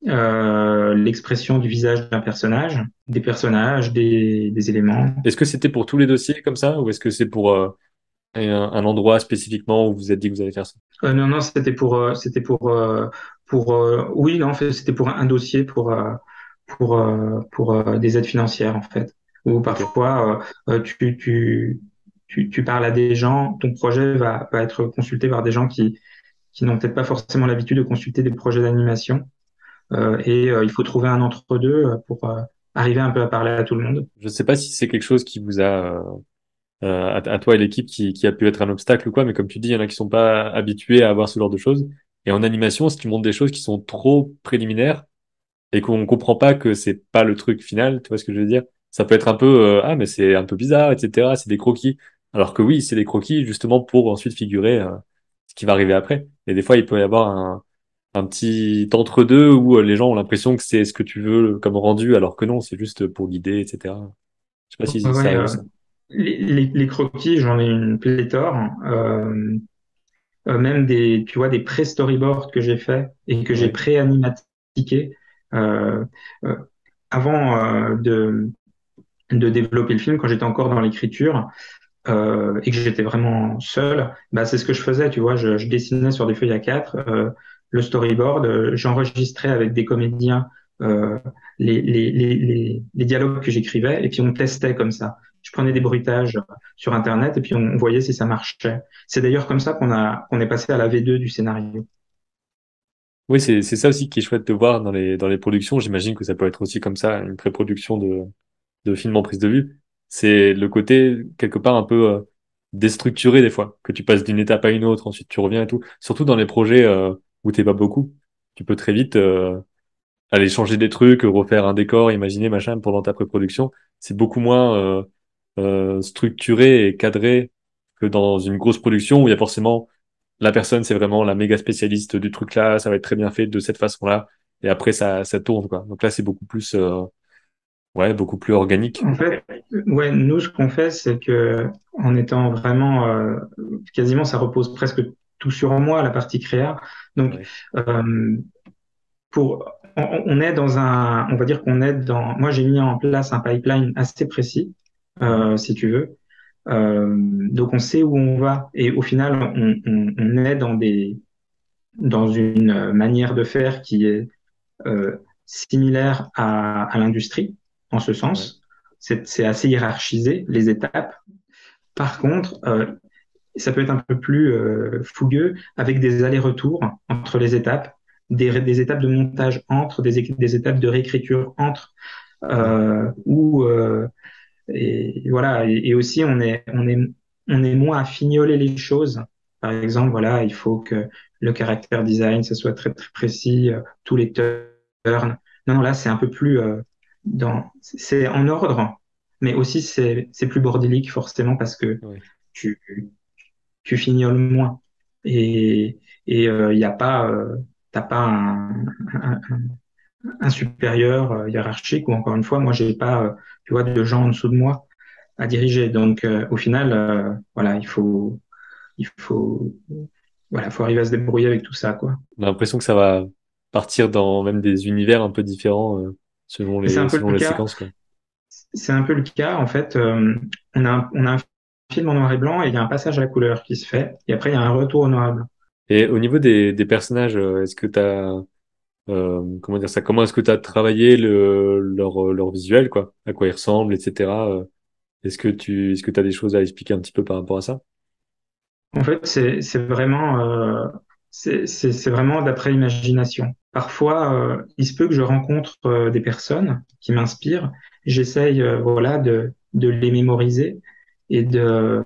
l'expression du visage d'un personnage, des personnages, des éléments. Est-ce que c'était pour tous les dossiers comme ça, ou est-ce que c'est pour un endroit spécifiquement où vous vous êtes dit que vous allez faire ça? Non, non, oui, non, en fait, c'était pour un dossier pour des aides financières, en fait, où Ok. parfois tu parles à des gens, ton projet va être consulté par des gens qui n'ont peut-être pas forcément l'habitude de consulter des projets d'animation. Et il faut trouver un entre-deux pour arriver un peu à parler à tout le monde. Je sais pas si c'est quelque chose qui vous a à toi et l'équipe qui a pu être un obstacle ou quoi, mais comme tu dis, il y en a qui sont pas habitués à avoir ce genre de choses. Et en animation, si tu montres des choses qui sont trop préliminaires et qu'on comprend pas que c'est pas le truc final, tu vois ce que je veux dire? Ça peut être un peu ah mais c'est un peu bizarre, etc. C'est des croquis. Alors que oui, c'est des croquis justement pour ensuite figurer ce qui va arriver après. Et des fois, il peut y avoir un petit entre-deux où les gens ont l'impression que c'est ce que tu veux comme rendu, alors que non, c'est juste pour guider, etc. Je sais pas Ouais, si ça ouais, arrive ça. les croquis, j'en ai une pléthore. Même tu vois, des pré-storyboards que j'ai fait et que j'ai Ouais. pré-animatiqué euh, euh, avant de développer le film, quand j'étais encore dans l'écriture et que j'étais vraiment seul, bah, c'est ce que je faisais, tu vois, je dessinais sur des feuilles A4 le storyboard, j'enregistrais avec des comédiens euh, les dialogues que j'écrivais et puis on testait comme ça. Je prenais des bruitages sur Internet et puis on voyait si ça marchait. C'est d'ailleurs comme ça qu'on est passé à la V2 du scénario. Oui, c'est ça aussi qui est chouette de voir dans les productions. J'imagine que ça peut être aussi comme ça, une pré-production de films en prise de vue. C'est le côté, quelque part, un peu déstructuré des fois, que tu passes d'une étape à une autre, ensuite tu reviens et tout. Surtout dans les projets où t'es pas beaucoup. Tu peux très vite aller changer des trucs, refaire un décor, imaginer, machin, pendant ta pré-production. C'est beaucoup moins structuré et cadré que dans une grosse production où il y a forcément la personne, c'est vraiment la méga spécialiste du truc là, ça va être très bien fait de cette façon-là, et après ça tourne quoi. Donc là, c'est beaucoup plus, ouais, beaucoup plus organique. En fait, ouais, nous, ce qu'on fait, c'est que en étant vraiment, quasiment, ça repose presque tout sur moi, la partie créa. Donc, Ouais, euh, on est dans on va dire qu'on est dans, moi, j'ai mis en place un pipeline assez précis, mhm, si tu veux. Donc, on sait où on va et au final, on est dans une manière de faire qui est euh, similaire à l'industrie, en ce ouais, sens. C'est assez hiérarchisé, les étapes. Par contre, ça peut être un peu plus fougueux avec des allers-retours entre les étapes, des étapes de montage entre, des étapes de réécriture entre, Mm. ou et voilà. Et aussi on est moins à fignoler les choses. Par exemple, voilà, il faut que le caractère design, ça soit très très précis, tous les turns. Non, non, là c'est un peu plus c'est en ordre, mais aussi c'est plus bordélique forcément parce que Ouais. tu tu fignoles moins. Et il y a pas t'as pas un, un supérieur hiérarchique ou encore une fois, moi j'ai pas tu vois de gens en dessous de moi à diriger. Donc au final, voilà, il faut voilà, faut arriver à se débrouiller avec tout ça quoi. On a l'impression que ça va partir dans même des univers un peu différents Et c'est un peu selon le les cas. séquences, quoi. C'est un peu le cas en fait. On a un film en noir et blanc et il y a un passage à la couleur qui se fait et après il y a un retour au noir et blanc. Et au niveau des personnages, est-ce que t'as comment dire ça? Comment est-ce que tu as travaillé leur visuel, quoi? À quoi ils ressemblent, etc. Est-ce que tu as des choses à expliquer un petit peu par rapport à ça? En fait, c'est vraiment c'est vraiment d'après imagination. Parfois, il se peut que je rencontre des personnes qui m'inspirent. J'essaye voilà de les mémoriser et de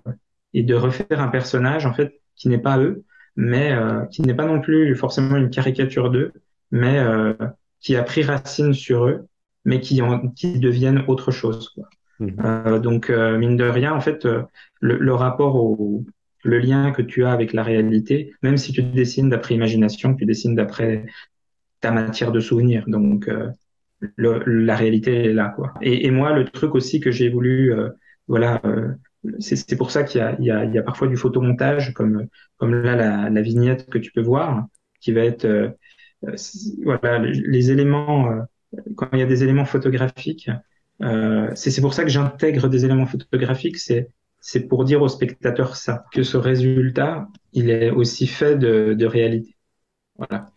refaire un personnage en fait qui n'est pas eux, mais qui n'est pas non plus forcément une caricature d'eux, mais qui a pris racine sur eux, mais qui deviennent autre chose, quoi. Mhm. Donc, mine de rien, en fait, le rapport le lien que tu as avec la réalité, même si tu dessines d'après imagination, tu dessines d'après ta matière de souvenir. Donc, la réalité est là, quoi. Et moi, le truc aussi que j'ai voulu, voilà, c'est pour ça qu'il y a parfois du photomontage, comme là, la vignette que tu peux voir, qui va être, voilà, les éléments, quand il y a des éléments photographiques, c'est pour ça que j'intègre des éléments photographiques, c'est pour dire au spectateur ça, que ce résultat, il est aussi fait de réalité. Voilà.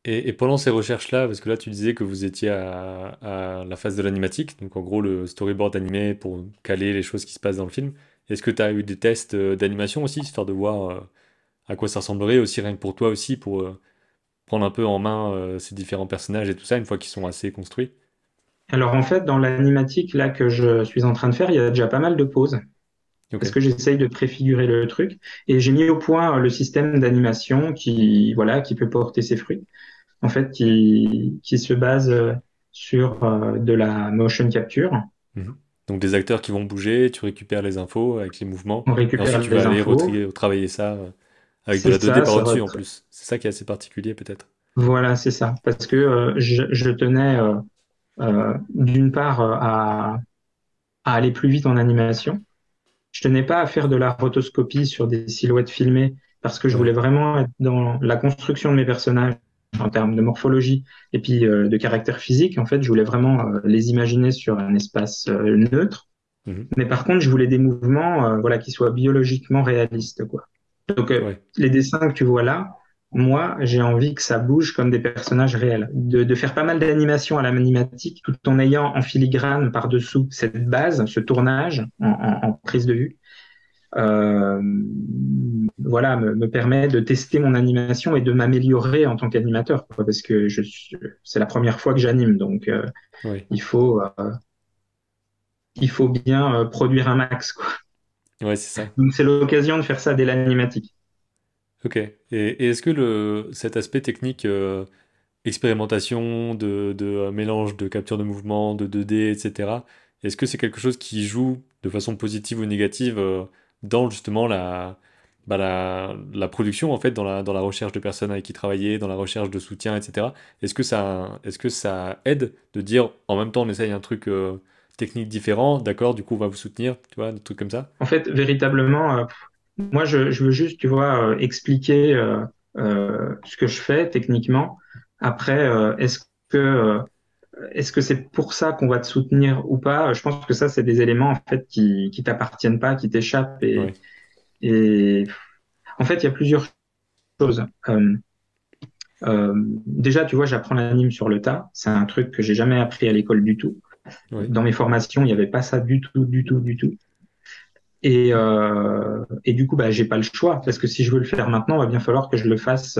Et pendant ces recherches-là, parce que là tu disais que vous étiez à la phase de l'animatique, donc en gros le storyboard animé pour caler les choses qui se passent dans le film, est-ce que tu as eu des tests d'animation aussi, histoire de voir à quoi ça ressemblerait aussi, rien que pour toi aussi, pour prendre un peu en main ces différents personnages et tout ça, une fois qu'ils sont assez construits? Alors en fait, dans l'animatique là que je suis en train de faire, il y a déjà pas mal de pauses Ok, parce que j'essaye de préfigurer le truc et j'ai mis au point le système d'animation qui voilà qui peut porter ses fruits. En fait, qui se base sur de la motion capture. mhm. Donc des acteurs qui vont bouger, tu récupères les infos avec les mouvements, On et ensuite récupère tu vas les aller infos. retravailler ça avec de C'est la 2D ça, ça va par-dessus en être. plus. C'est ça qui est assez particulier peut-être. Voilà, c'est ça. Parce que je tenais d'une part à aller plus vite en animation. Je tenais pas à faire de la rotoscopie sur des silhouettes filmées parce que je voulais Ouais. vraiment être dans la construction de mes personnages en termes de morphologie et puis de caractère physique. En fait, je voulais vraiment les imaginer sur un espace neutre. Mhm. Mais par contre, je voulais des mouvements voilà, qui soient biologiquement réalistes, quoi. Donc, Ouais. les dessins que tu vois là, moi, j'ai envie que ça bouge comme des personnages réels. De faire pas mal d'animations à la animatique, tout en ayant en filigrane par-dessous cette base, ce tournage en prise de vue. Euh, voilà, me permet de tester mon animation et de m'améliorer en tant qu'animateur, quoi, parce que c'est la première fois que j'anime, donc Ouais. il faut, il faut bien produire un max, quoi. Ouais, c'est ça. Donc c'est l'occasion de faire ça dès l'animatique. Ok. Et est-ce que cet aspect technique, expérimentation, de mélange de capture de mouvement, de 2D, etc., est-ce que c'est quelque chose qui joue de façon positive ou négative dans justement la production, en fait, dans la recherche de personnes avec qui travailler, dans la recherche de soutien, etc. Est-ce que ça aide de dire en même temps on essaye un truc technique différent, d'accord, du coup on va vous soutenir, tu vois, des trucs comme ça? En fait, véritablement, moi, je veux juste, tu vois, expliquer ce que je fais techniquement. Après, est-ce que c'est pour ça qu'on va te soutenir ou pas? Je pense que ça, c'est des éléments en fait qui t'appartiennent pas, qui t'échappent. Ouais. Et en fait, il y a plusieurs choses. Déjà, tu vois, j'apprends l'anime sur le tas. C'est un truc que j'ai jamais appris à l'école du tout. Ouais. Dans mes formations, il n'y avait pas ça du tout, du tout, du tout. Et du coup, bah, j'ai pas le choix, parce que si je veux le faire maintenant, il va bien falloir que je le fasse,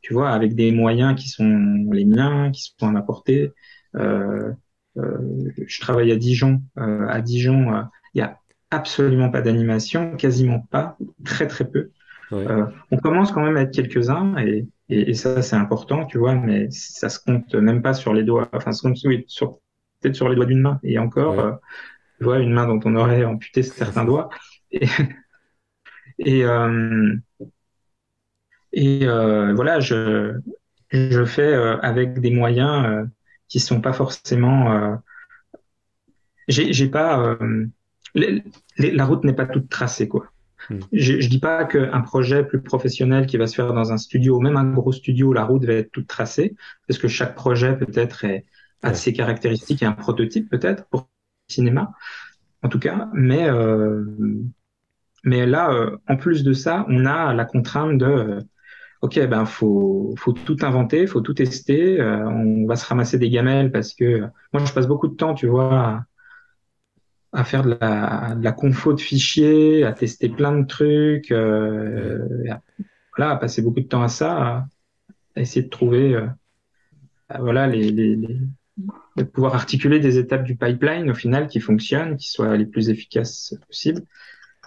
tu vois, avec des moyens qui sont les miens, qui sont à ma portée. Euh, je travaille à Dijon. À Dijon, il y a absolument pas d'animation, quasiment pas, très très peu. Ouais, On commence quand même à être quelques-uns, et ça c'est important, tu vois, mais ça se compte même pas sur les doigts, enfin, ça se compte, oui, peut-être sur les doigts d'une main, et encore, ouais. tu vois, une main dont on aurait amputé certains doigts. Et, et, euh, voilà, je fais avec des moyens qui sont pas forcément. J'ai pas. Les- la route n'est pas toute tracée, quoi. Hmm. Je dis pas qu'un projet plus professionnel qui va se faire dans un studio, même un gros studio, la route va être toute tracée, parce que chaque projet peut-être a Ouais, ses caractéristiques et un prototype peut-être pour le cinéma, en tout cas. Mais là, en plus de ça, on a la contrainte de ok, ben faut tout inventer, faut tout tester. On va se ramasser des gamelles parce que moi je passe beaucoup de temps, tu vois, à faire de la confo de fichiers, à tester plein de trucs, ouais. voilà, à passer beaucoup de temps à ça, à essayer de trouver, voilà, de pouvoir articuler des étapes du pipeline au final qui fonctionnent, qui soient les plus efficaces possibles,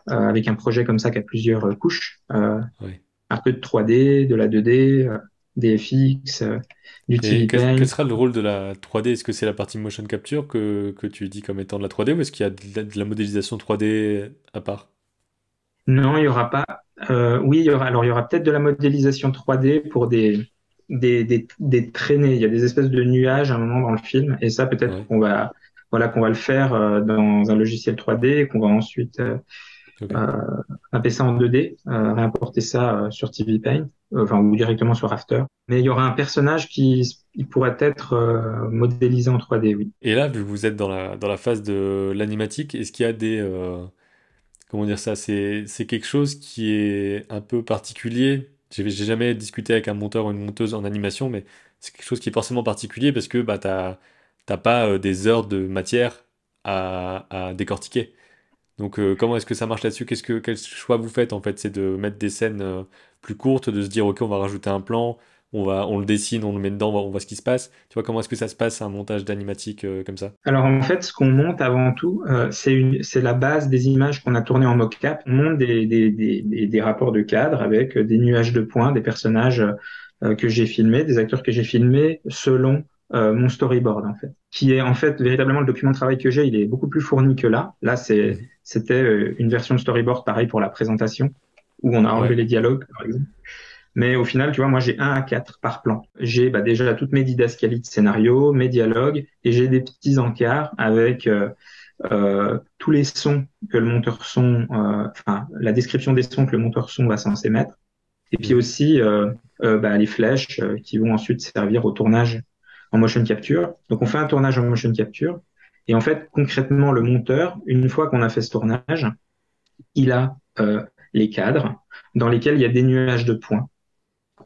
avec un projet comme ça qui a plusieurs couches. Ouais. Un peu de 3D, de la 2D, des FX, du Et TV Paint. quel sera le rôle de la 3D? Est-ce que c'est la partie motion capture que tu dis comme étant de la 3D ou est-ce qu'il y a de la modélisation 3D à part? Non, il y aura pas. Oui, il y aura peut-être de la modélisation 3D pour des traînées. Il y a des espèces de nuages à un moment dans le film, et ça peut-être Ouais, voilà, qu'on va le faire dans un logiciel 3D et qu'on va ensuite ok. euh, taper ça en 2D, réimporter ça sur TV Paint, enfin ou directement sur After. Mais il y aura un personnage qui pourrait être modélisé en 3D, oui. Et là, vu que vous êtes dans la phase de l'animatique, est-ce qu'il y a des... comment dire ça? C'est quelque chose qui est un peu particulier. J'ai jamais discuté avec un monteur ou une monteuse en animation, mais c'est quelque chose qui est forcément particulier parce que bah, t'as pas des heures de matière à décortiquer. Donc comment est-ce que ça marche là-dessus? Quel choix vous faites en fait? C'est de mettre des scènes plus courtes, de se dire ok on va rajouter un plan, on le dessine, on le met dedans, on voit ce qui se passe. Tu vois comment est-ce que ça se passe un montage d'animatique comme ça? Alors en fait, ce qu'on monte avant tout, c'est la base des images qu'on a tournées en mocap. On monte des rapports de cadre avec des nuages de points, des personnages que j'ai filmés, des acteurs que j'ai filmés selon mon storyboard en fait, qui est en fait véritablement le document de travail que j'ai. Il est beaucoup plus fourni que là. Là, Mhm. c'était une version de storyboard pareil pour la présentation où on a enlevé Ouais. les dialogues par exemple. Mais au final, tu vois, moi, j'ai 1 à 4 par plan. J'ai bah, déjà toutes mes didascalies de scénario, mes dialogues, et j'ai des petits encarts avec tous les sons que le monteur son, enfin, la description des sons que le monteur son va censé mettre, et puis Mhm. aussi bah, les flèches qui vont ensuite servir au tournage en motion capture. Donc, on fait un tournage en motion capture, et en fait, concrètement, le monteur, une fois qu'on a fait ce tournage, il a les cadres dans lesquels il y a des nuages de points.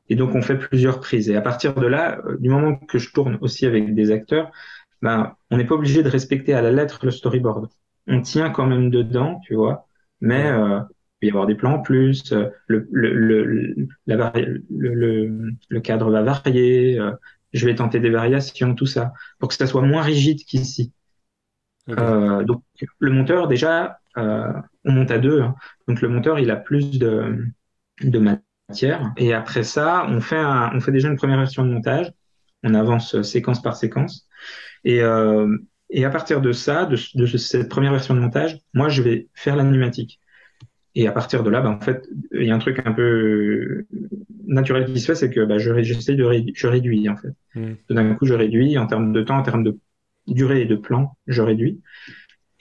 Et donc, on fait plusieurs prises. Et à partir de là, du moment que je tourne aussi avec des acteurs, ben, on n'est pas obligé de respecter à la lettre le storyboard. On tient quand même dedans, tu vois, mais Ouais. il peut y avoir des plans en plus, le cadre va varier, je vais tenter des variations, tout ça, pour que ça soit moins rigide qu'ici. Ok. Donc, le monteur, déjà, on monte à deux, hein. Donc, le monteur, il a plus de matière. Et après ça, on fait déjà une première version de montage. On avance séquence par séquence. Et, euh, et à partir de ça, cette première version de montage, moi, je vais faire l'animatique. Et à partir de là, bah, en fait, il y a un truc un peu naturel qui se fait, c'est que bah, je réduis, en fait. Mhm. Tout d'un coup, je réduis en termes de temps, en termes de durée et de plan, je réduis.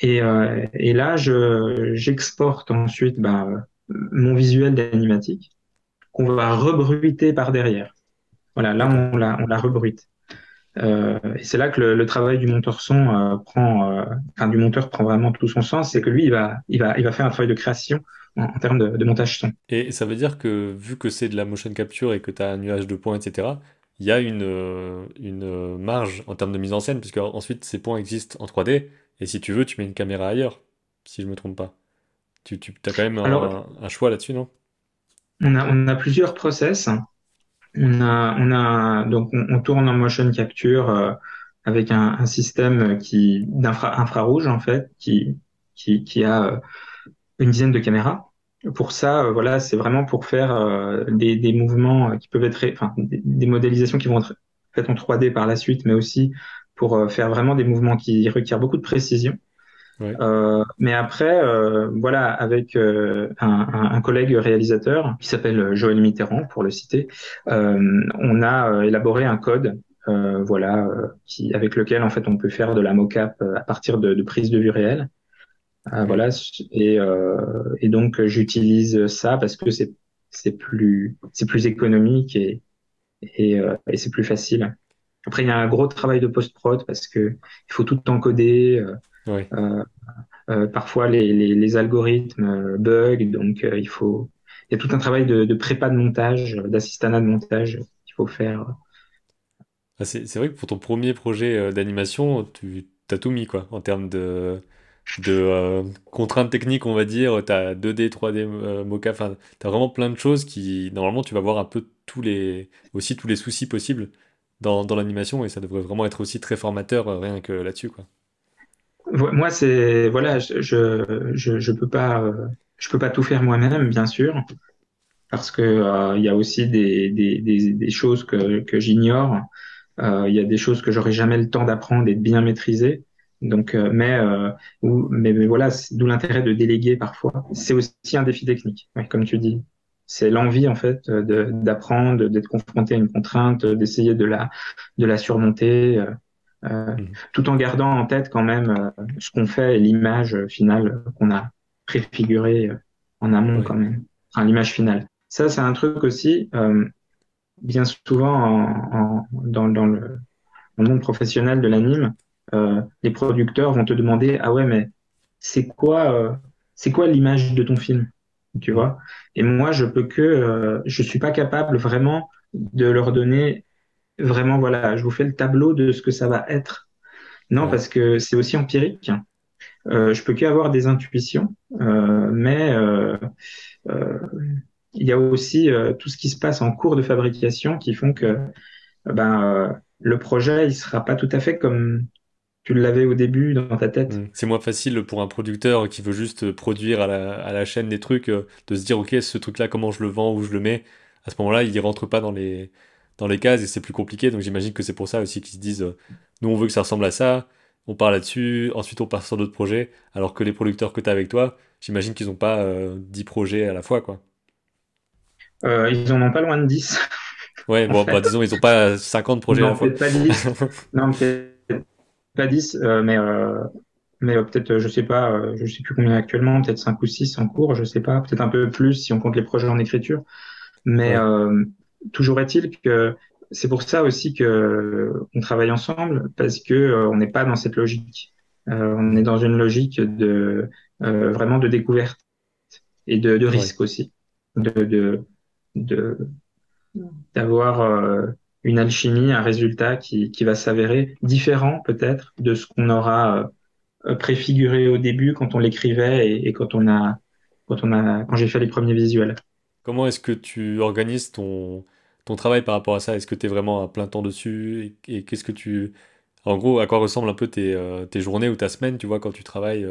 Et là, j'exporte ensuite bah, mon visuel d'animatique qu'on va rebruiter par derrière. Voilà, là, D'accord. on la rebruite. Et c'est là que le travail du monteur son enfin, du monteur prend vraiment tout son sens, c'est que lui, il va faire un travail de création en termes de montage son. Et ça veut dire que vu que c'est de la motion capture et que tu as un nuage de points, etc., il y a une marge en termes de mise en scène, puisque ensuite ces points existent en 3D, et si tu veux, tu mets une caméra ailleurs, si je me trompe pas. Tu as quand même Alors, un choix là-dessus, non? on a plusieurs process. Donc on tourne en motion capture avec un système infrarouge en fait qui a une dizaine de caméras. Pour ça, voilà, c'est vraiment pour faire des mouvements qui peuvent être, enfin, des modélisations qui vont être faites en 3D par la suite, mais aussi pour faire vraiment des mouvements qui requièrent beaucoup de précision. Ouais. Mais après, voilà, avec un collègue réalisateur qui s'appelle Joël Mitterrand, pour le citer, on a élaboré un code, voilà, avec lequel en fait on peut faire de la mocap à partir de prises de vue réelles. Ok. Voilà, et donc j'utilise ça parce que c'est plus économique et c'est plus facile. Après, il y a un gros travail de post-prod parce que il faut tout encoder. Ouais. Euh, Parfois, les algorithmes bug, donc il y a tout un travail de prépa de montage, d'assistanat de montage qu'il faut faire. Ah, c'est vrai que pour ton premier projet d'animation, tu as tout mis, quoi, en termes de contraintes techniques, on va dire. Tu as 2D, 3D, mocap, enfin, tu as vraiment plein de choses qui, normalement, tu vas voir un peu aussi tous les soucis possibles dans l'animation et ça devrait vraiment être aussi très formateur rien que là-dessus, quoi. Moi, c'est voilà, je peux pas tout faire moi-même, bien sûr, parce que il y a aussi des choses que j'ignore. Il y a des choses que j'aurai jamais le temps d'apprendre et de bien maîtriser. Donc, mais voilà, d'où l'intérêt de déléguer parfois. C'est aussi un défi technique, ouais, comme tu dis. C'est l'envie en fait d'apprendre, d'être confronté à une contrainte, d'essayer de la surmonter, Mhm. tout en gardant en tête quand même ce qu'on fait et l'image finale qu'on a préfigurée en amont quand Ouais. même. Enfin, l'image finale. Ça, c'est un truc aussi. Bien souvent dans le monde professionnel de l'anime, les producteurs vont te demander, ah ouais, mais c'est quoi, euh, c'est quoi l'image de ton film, tu Mhm. vois? Et moi, je suis pas capable vraiment de leur donner vraiment, voilà, je vous fais le tableau de ce que ça va être. Non, Ouais. parce que c'est aussi empirique. Je peux qu'avoir des intuitions, mais euh, il y a aussi tout ce qui se passe en cours de fabrication qui font que le projet, il sera pas tout à fait comme tu l'avais au début dans ta tête. C'est moins facile pour un producteur qui veut juste produire à la chaîne des trucs, de se dire, ok, ce truc-là, comment je le vends, où je le mets. À ce moment-là, il rentre pas dans les cases et c'est plus compliqué. Donc j'imagine que c'est pour ça aussi qu'ils se disent, nous, on veut que ça ressemble à ça, on part là-dessus, ensuite on part sur d'autres projets. Alors que les producteurs que tu as avec toi, j'imagine qu'ils ont pas 10 projets à la fois, quoi. Ils en ont pas loin de 10 Ouais, en bon, bah fait. disons, ils ont pas 50 projets à la Non, fois. peut-être pas 10. Non, peut-être pas 10, mais peut-être, je sais plus combien actuellement, peut-être 5 ou 6 en cours, je sais pas, peut-être un peu plus si on compte les projets en écriture. Mais Ouais. toujours est-il que c'est pour ça aussi que on travaille ensemble, parce que on n'est pas dans cette logique. On est Mhm. dans une logique vraiment de découverte et de Ouais. risque aussi, de, de, de, d'avoir une alchimie, un résultat qui va s'avérer différent peut-être de ce qu'on aura préfiguré au début quand on l'écrivait et quand j'ai fait les premiers visuels. Comment est-ce que tu organises ton travail par rapport à ça? Est-ce que tu es vraiment à plein temps dessus? Et qu'est-ce que tu... En gros, à quoi ressemblent un peu tes journées ou ta semaine, tu vois, quand tu travailles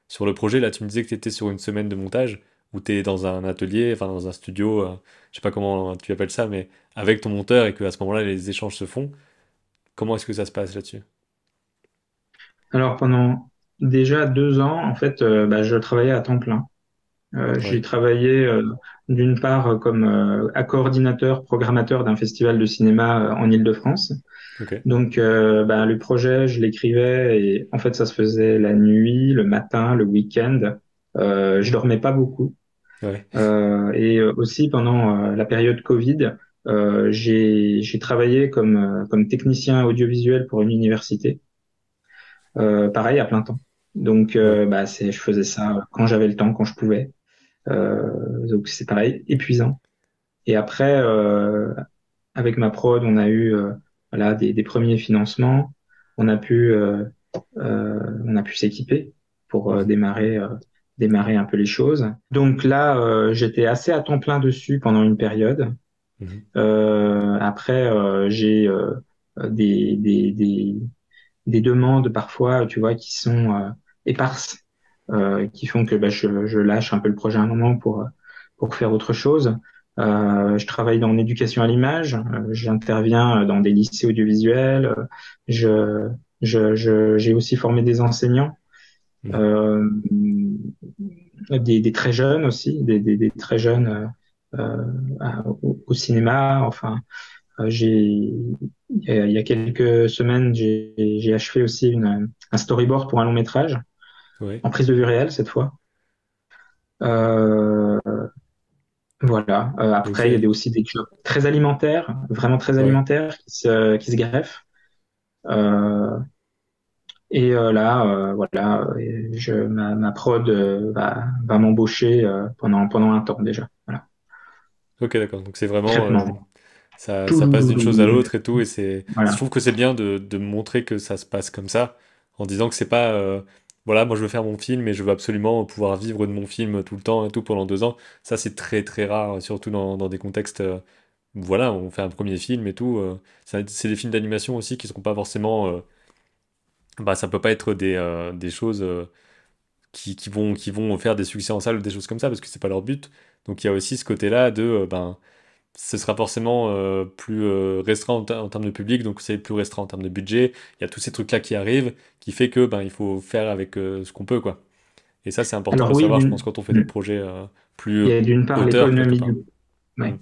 sur le projet? Là, tu me disais que tu étais sur une semaine de montage, où tu es dans un atelier, enfin dans un studio, je sais pas comment tu appelles ça, mais avec ton monteur et que à ce moment-là, les échanges se font. Comment est-ce que ça se passe là-dessus? Alors pendant déjà 2 ans, en fait, je travaillais à temps plein. J'ai Ouais, travaillé d'une part comme coordinateur, programmateur d'un festival de cinéma en Île-de-France. ok. Donc, le projet, je l'écrivais et en fait, ça se faisait la nuit, le matin, le week-end. Je dormais pas beaucoup. Ouais, Et aussi pendant la période Covid, j'ai travaillé comme technicien audiovisuel pour une université, pareil à plein temps. Donc, ouais. je faisais ça quand j'avais le temps, quand je pouvais. Donc c'est pareil, épuisant. Et après, avec ma prod, on a eu voilà des premiers financements. On a pu s'équiper pour Mhm. démarrer. démarrer un peu les choses. Donc là, j'étais assez à temps plein dessus pendant une période. Mhm. Après, j'ai des des demandes parfois, tu vois, qui sont éparses, qui font que bah, je lâche un peu le projet à un moment pour faire autre chose. Je travaille dans l'éducation à l'image, j'interviens dans des lycées audiovisuels, je, j'ai aussi formé des enseignants, Mhm. euh, des très jeunes aussi, des très jeunes au cinéma, enfin. Il y a quelques semaines, j'ai achevé aussi un storyboard pour un long métrage, Ouais. en prise de vue réelle cette fois. Euh, voilà. Donc Après, il y a aussi des jobs très alimentaires, vraiment très ouais. alimentaires, qui se greffent. Euh, là, voilà, ma prod va m'embaucher pendant un temps déjà. Voilà. Ok, d'accord. Donc c'est vraiment Concrètement. ça passe d'une chose à Tout, l'autre et tout, et je voilà. trouve que c'est bien de montrer que ça se passe comme ça, en disant que c'est pas, voilà, moi je veux faire mon film et je veux absolument pouvoir vivre de mon film tout le temps et tout pendant 2 ans. Ça c'est très très rare, surtout dans des contextes, où, voilà, on fait un premier film et tout. C'est des films d'animation aussi qui seront pas forcément, bah ça peut pas être des choses qui vont faire des succès en salle ou des choses comme ça parce que c'est pas leur but. Donc il y a aussi ce côté-là de, ben ce sera forcément plus restreint en termes de public, donc c'est plus restreint en termes de budget. Il y a tous ces trucs-là qui arrivent, qui fait que ben il faut faire avec ce qu'on peut, quoi. Et ça, c'est important de Alors le oui, savoir, je pense, quand on fait des hmm. projets plus Il y a d'une part auteurs quelque l'économie part. du Mm. Ouais.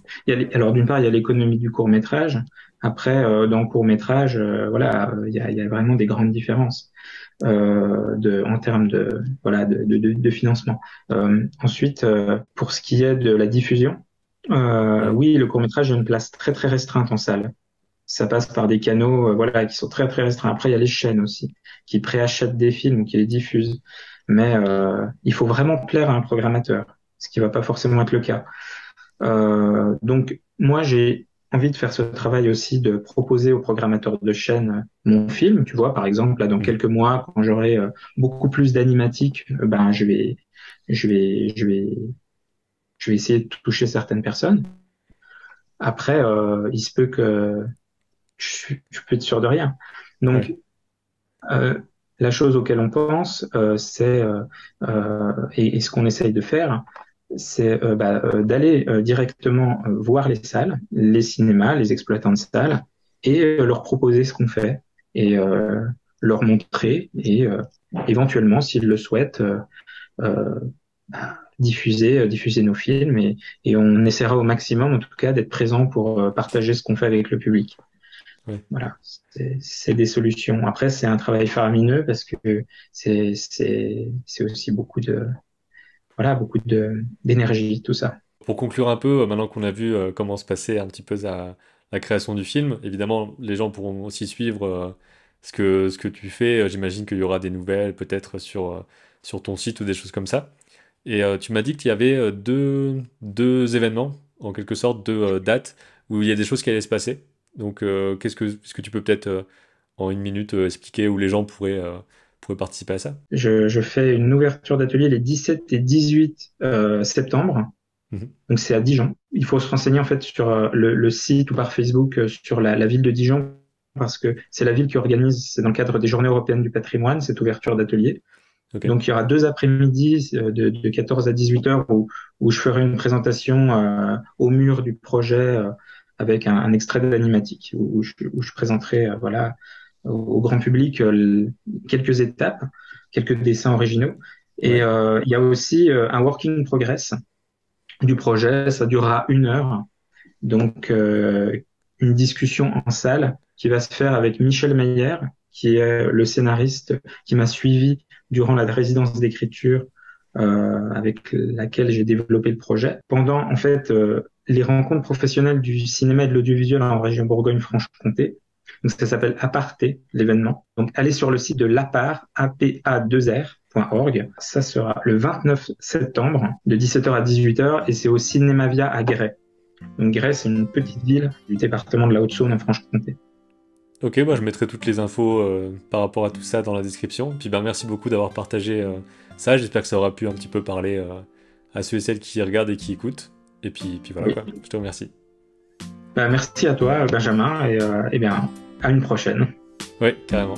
Alors d'une part, il y a l'économie du court métrage. Après, dans le court métrage, voilà, il y a vraiment des grandes différences en termes de voilà de financement. Ensuite, pour ce qui est de la diffusion, Ouais. oui, le court métrage a une place très très restreinte en salle. Ça passe par des canaux, voilà, qui sont très très restreints. Après, il y a les chaînes aussi qui préachètent des films ou qui les diffusent. Mais il faut vraiment plaire à un programmateur, ce qui va pas forcément être le cas. Donc, moi, j'ai envie de faire ce travail aussi de proposer aux programmateurs de chaîne mon film. Tu vois, par exemple, là, dans Mhm. quelques mois, quand j'aurai beaucoup plus d'animatique, ben, je vais, je vais, je vais essayer de toucher certaines personnes. Après, il se peut que je peux être sûr de rien. Ouais. Donc, euh, la chose auquel on pense, c'est et ce qu'on essaye de faire, c'est d'aller directement voir les salles, les cinémas, les exploitants de salles, et leur proposer ce qu'on fait et leur montrer et éventuellement, s'ils le souhaitent, euh, diffuser nos films et on essaiera au maximum, en tout cas, d'être présent pour partager ce qu'on fait avec le public. Ouais. Voilà, c'est des solutions. Après, c'est un travail faramineux parce que c'est aussi beaucoup d'énergie, tout ça. Pour conclure un peu, maintenant qu'on a vu comment se passait un petit peu la création du film, évidemment, les gens pourront aussi suivre ce que tu fais. J'imagine qu'il y aura des nouvelles, peut-être sur ton site ou des choses comme ça. Et tu m'as dit qu'il y avait deux événements, en quelque sorte, deux dates, où il y a des choses qui allaient se passer. Donc, est-ce que tu peux peut-être, en une minute, expliquer où les gens pourraient participer à ça? Je fais une ouverture d'atelier les 17 et 18 septembre. Mhm. Donc c'est à Dijon. Il faut se renseigner en fait sur le site ou par Facebook sur la ville de Dijon parce que c'est la ville qui organise, c'est dans le cadre des Journées européennes du patrimoine, cette ouverture d'atelier. Ok. Donc il y aura deux après-midi de 14 à 18 heures où je ferai une présentation au mur du projet avec un extrait d'animatique où je présenterai voilà au grand public quelques étapes, quelques dessins originaux. Et Ouais. il y a aussi un working progress du projet. Ça durera 1 heure. Donc, une discussion en salle qui va se faire avec Michel Meyer, qui est le scénariste qui m'a suivi durant la résidence d'écriture avec laquelle j'ai développé le projet. Pendant, en fait, les rencontres professionnelles du cinéma et de l'audiovisuel en région Bourgogne-Franche-Comté. Donc, ça s'appelle Aparté, l'événement. Donc, allez sur le site de l'APAR, apa2r.org. Ça sera le 29 septembre de 17h à 18h et c'est au Cinémavia à Grès. Donc Grès, c'est une petite ville du département de la Haute-Saône en Franche-Comté. Ok, bah, je mettrai toutes les infos par rapport à tout ça dans la description. Puis ben, merci beaucoup d'avoir partagé ça. J'espère que ça aura pu un petit peu parler à ceux et celles qui regardent et qui écoutent. Et puis voilà Oui. quoi, je te remercie. Bah, merci à toi, Benjamin, et bien, à une prochaine. Ouais, carrément.